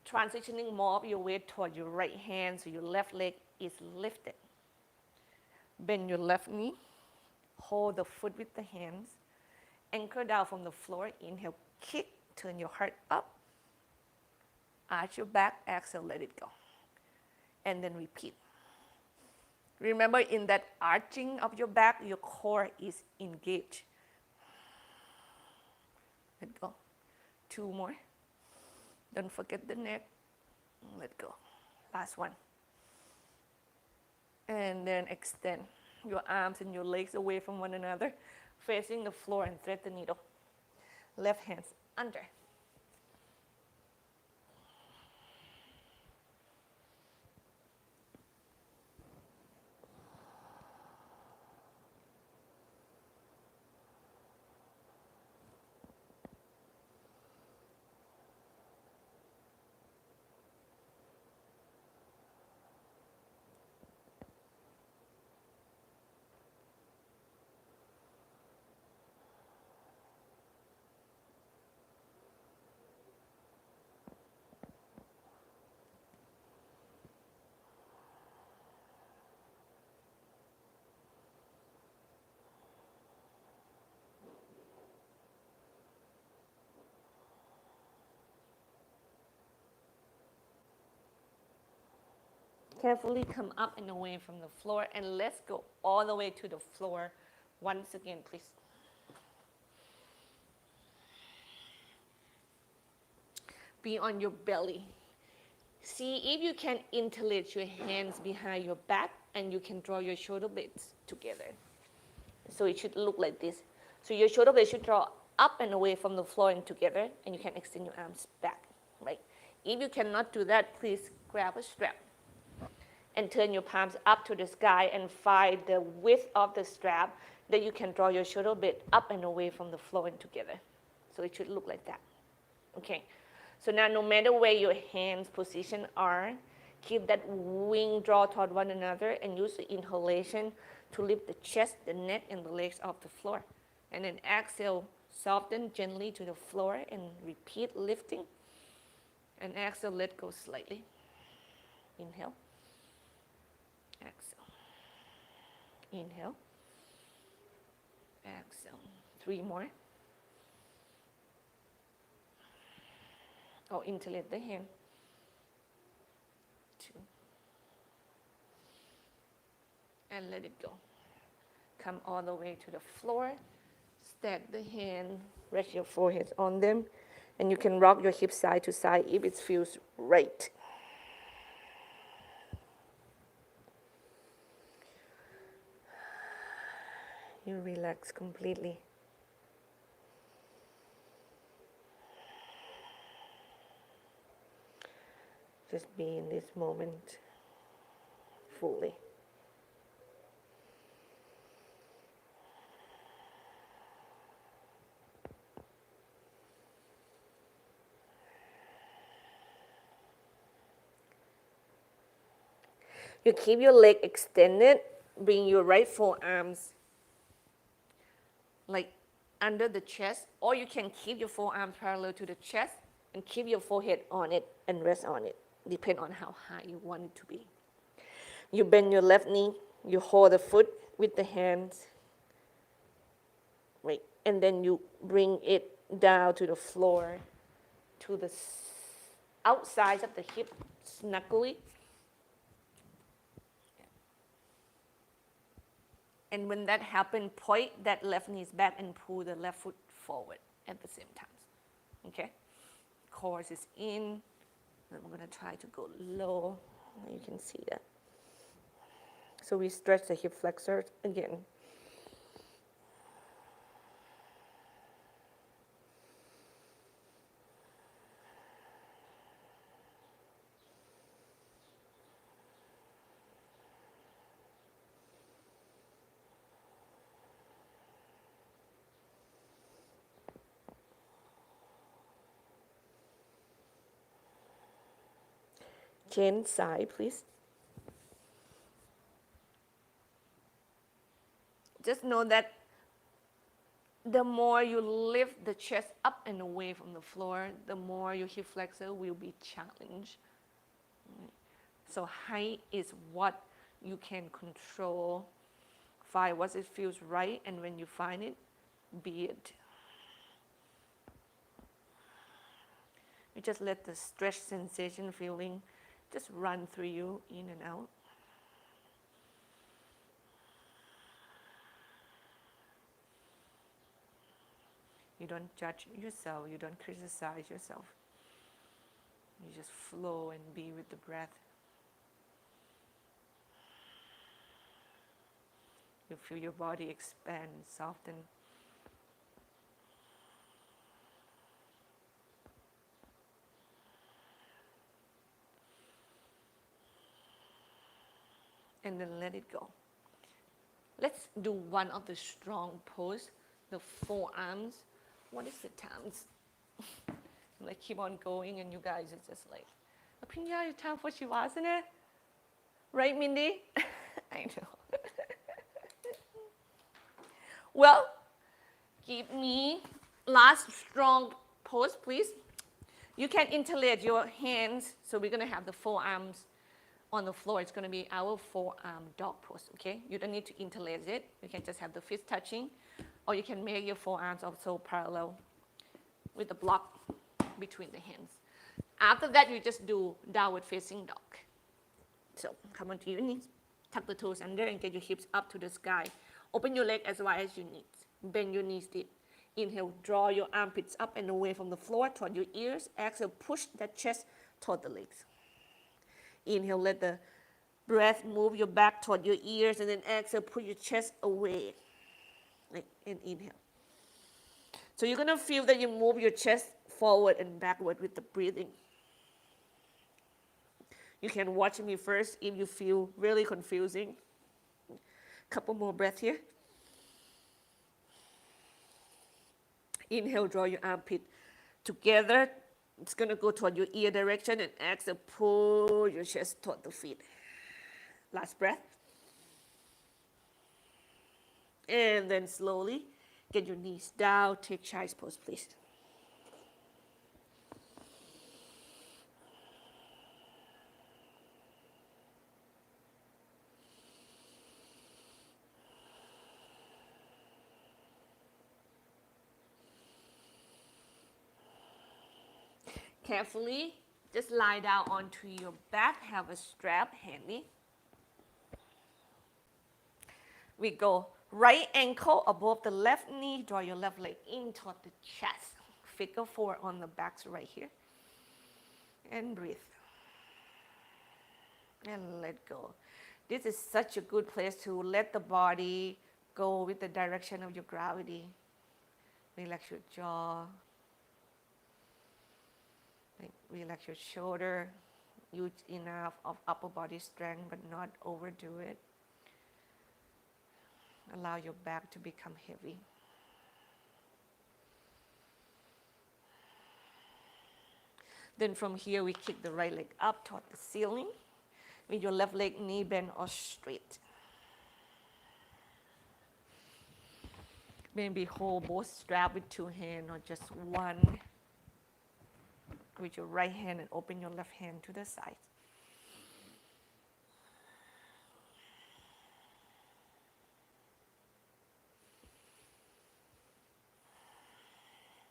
transitioning more of your weight toward your right hand, so your left leg is lifted. Bend your left knee, hold the foot with the hands, anchor down from the floor, inhale, kick, turn your heart up, arch your back, exhale, let it go. And then repeat. Remember, in that arching of your back, your core is engaged. Let go. 2 more. Don't forget the neck. Let go. Last one. And then extend your arms and your legs away from one another, facing the floor, and thread the needle. Left hand under. Carefully come up and away from the floor, and let's go all the way to the floor once again, please. Be on your belly. See if you can interlace your hands behind your back, and you can draw your shoulder blades together. So it should look like this. So your shoulder blades should draw up and away from the floor and together, and you can extend your arms back, right? If you cannot do that, please grab a strap and turn your palms up to the sky and find the width of the strap that you can draw your shoulder blade up and away from the floor and together. So it should look like that. Okay. So now no matter where your hands position are, keep that wing draw toward one another and use the inhalation to lift the chest, the neck, and the legs off the floor. And then exhale, soften gently to the floor and repeat lifting. And exhale, let go slightly. Inhale. Exhale. Inhale. Exhale. 3 more. Or interlace the hand. 2. And let it go. Come all the way to the floor. Stack the hand. Rest your foreheads on them. And you can rock your hips side to side if it feels right. You relax completely. Just be in this moment fully. You keep your leg extended. Bring your right forearms like under the chest, or you can keep your forearms parallel to the chest and keep your forehead on it and rest on it. Depend on how high you want it to be. You bend your left knee. You hold the foot with the hands. Right. And then you bring it down to the floor, to the outside of the hip, snugly. And when that happens, point that left knee back and pull the left foot forward at the same time. Okay? Core is in. And we're going to try to go low. You can see that. So we stretch the hip flexors again. Chin side, please. Just know that the more you lift the chest up and away from the floor, the more your hip flexor will be challenged. So height is what you can control. Find what it feels right, and when you find it, be it. You just let the stretch sensation feeling just run through you, in and out. You don't judge yourself. You don't criticize yourself. You just flow and be with the breath. You feel your body expand, soften. And then let it go. Let's do one of the strong pose, the forearms. What is the times? Like keep on going, and you guys are just like, Aphinya, it's time for Shavasana. Right, Mindy? I know. Well, give me last strong pose, please. You can interlace your hands. So we're going to have the forearms on the floor. It's going to be our forearm dog pose, okay? You don't need to interlace it. You can just have the fists touching, or you can make your forearms also parallel with the block between the hands. After that, you just do downward facing dog. So come onto your knees, tuck the toes under and get your hips up to the sky. Open your leg as wide as you need. Bend your knees deep. Inhale, draw your armpits up and away from the floor toward your ears. Exhale, push that chest toward the legs. Inhale, let the breath move your back toward your ears, and then exhale, put your chest away. And inhale. So you're going to feel that you move your chest forward and backward with the breathing. You can watch me first if you feel really confusing. Couple more breaths here. Inhale, draw your armpit together. It's going to go toward your ear direction, and exhale, pull your chest toward the feet. Last breath. And then slowly get your knees down. Take child's pose, please. Carefully, just lie down onto your back. Have a strap handy. We go right ankle above the left knee. Draw your left leg in toward the chest. Figure 4 on the backs right here. And breathe. And let go. This is such a good place to let the body go with the direction of your gravity. Relax your jaw. Relax your shoulder. Use enough of upper body strength, but not overdo it. Allow your back to become heavy. Then from here, we kick the right leg up toward the ceiling with your left leg knee bent or straight. Maybe hold both straps with 2 hands or just one with your right hand, and open your left hand to the side.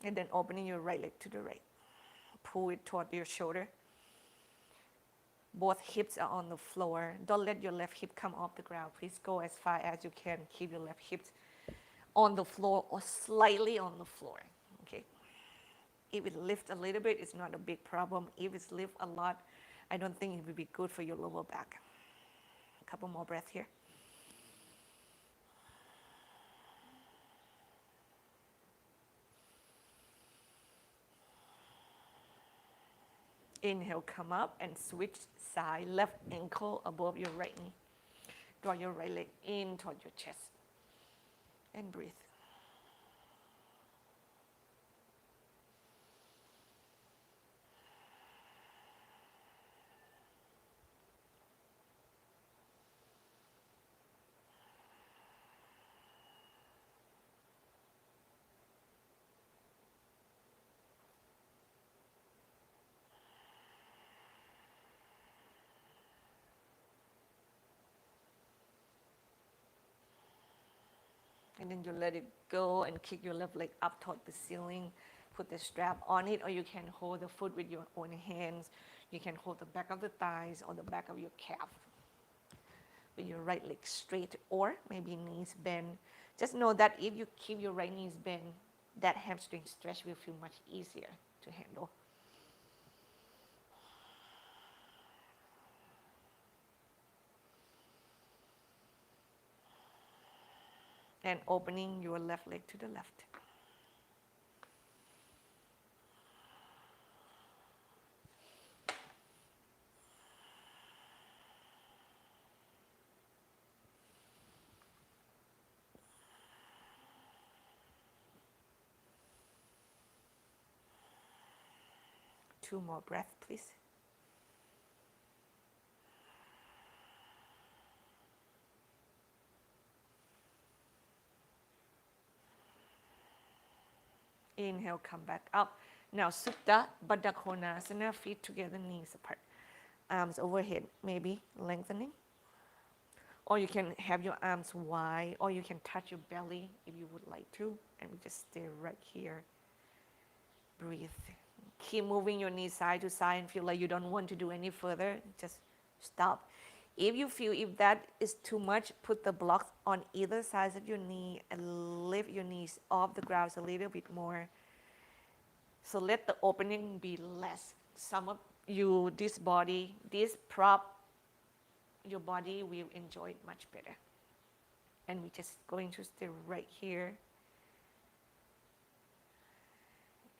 And then opening your right leg to the right. Pull it toward your shoulder. Both hips are on the floor. Don't let your left hip come off the ground. Please go as far as you can. Keep your left hip on the floor or slightly on the floor. Okay. If it lifts a little bit, it's not a big problem. If it's lift a lot, I don't think it would be good for your lower back. A couple more breaths here. Inhale, come up and switch side. Left ankle above your right knee. Draw your right leg in toward your chest. And breathe. And then you let it go and kick your left leg up toward the ceiling. Put the strap on it, or you can hold the foot with your own hands. You can hold the back of the thighs or the back of your calf with your right leg straight, or maybe knees bent. Just know that if you keep your right knees bent, that hamstring stretch will feel much easier to handle. And opening your left leg to the left. Two more breaths, please. Inhale, come back up. Now, Supta Baddha Konasana, feet together, knees apart. Arms overhead, maybe lengthening. Or you can have your arms wide, or you can touch your belly if you would like to. And we just stay right here. Breathe. Keep moving your knees side to side and feel like you don't want to do any further. Just stop. If you feel if that is too much, put the blocks on either side of your knee and lift your knees off the ground a little bit more. So let the opening be less. Some of you, this body, this prop, your body will enjoy it much better. And we're just going to stay right here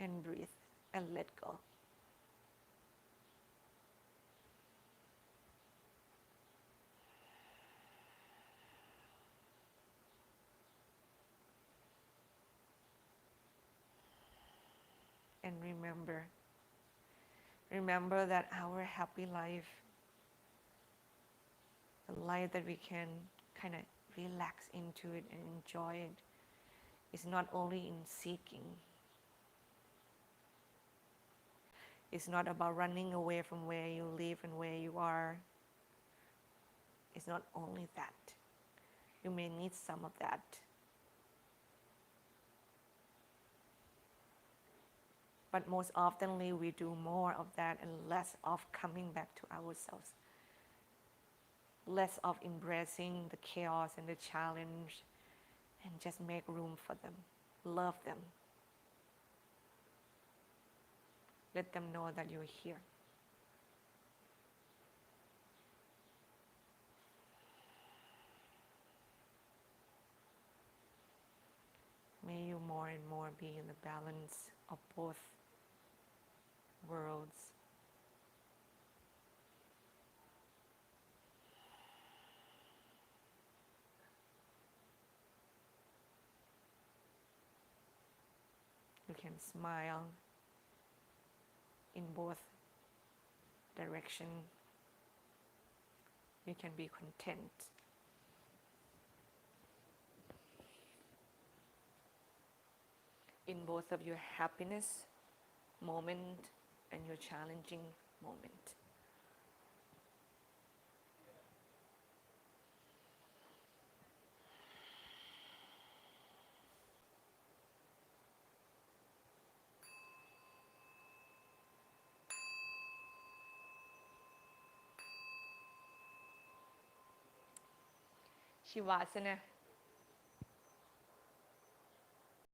and breathe and let go. and remember that our happy life, the life that we can kind of relax into it and enjoy it, is not only in seeking. It's not about running away from where you live and where you are. It's not only that. You may need some of that. But most oftenly, we do more of that and less of coming back to ourselves. Less of embracing the chaos and the challenge, and just make room for them. Love them. Let them know that you're here. May you more and more be in the balance of both worlds. You can smile in both directions. You can be content. In both of your happiness moment and your challenging moment. Shavasana